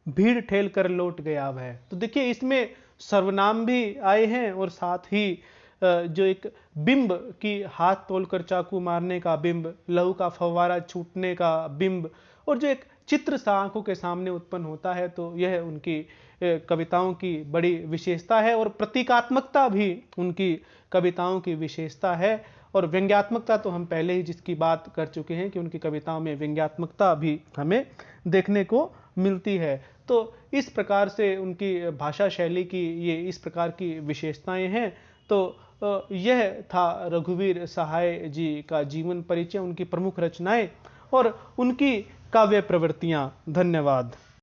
भीड़ ठेल कर लौट गया वह। तो देखिए इसमें सर्वनाम भी आए हैं और साथ ही जो एक बिंब की, हाथ तोलकर चाकू मारने का बिंब, लहू का फव्वारा छूटने का बिंब, और जो एक चित्र सा आंखों के सामने उत्पन्न होता है, तो यह उनकी कविताओं की बड़ी विशेषता है। और प्रतीकात्मकता भी उनकी कविताओं की विशेषता है। और व्यंग्यात्मकता तो हम पहले ही जिसकी बात कर चुके हैं कि उनकी कविताओं में व्यंग्यात्मकता भी हमें देखने को मिलती है। तो इस प्रकार से उनकी भाषा शैली की ये इस प्रकार की विशेषताएं हैं। तो यह था रघुवीर सहाय जी का जीवन परिचय, उनकी प्रमुख रचनाएं और उनकी काव्य प्रवृत्तियां। धन्यवाद।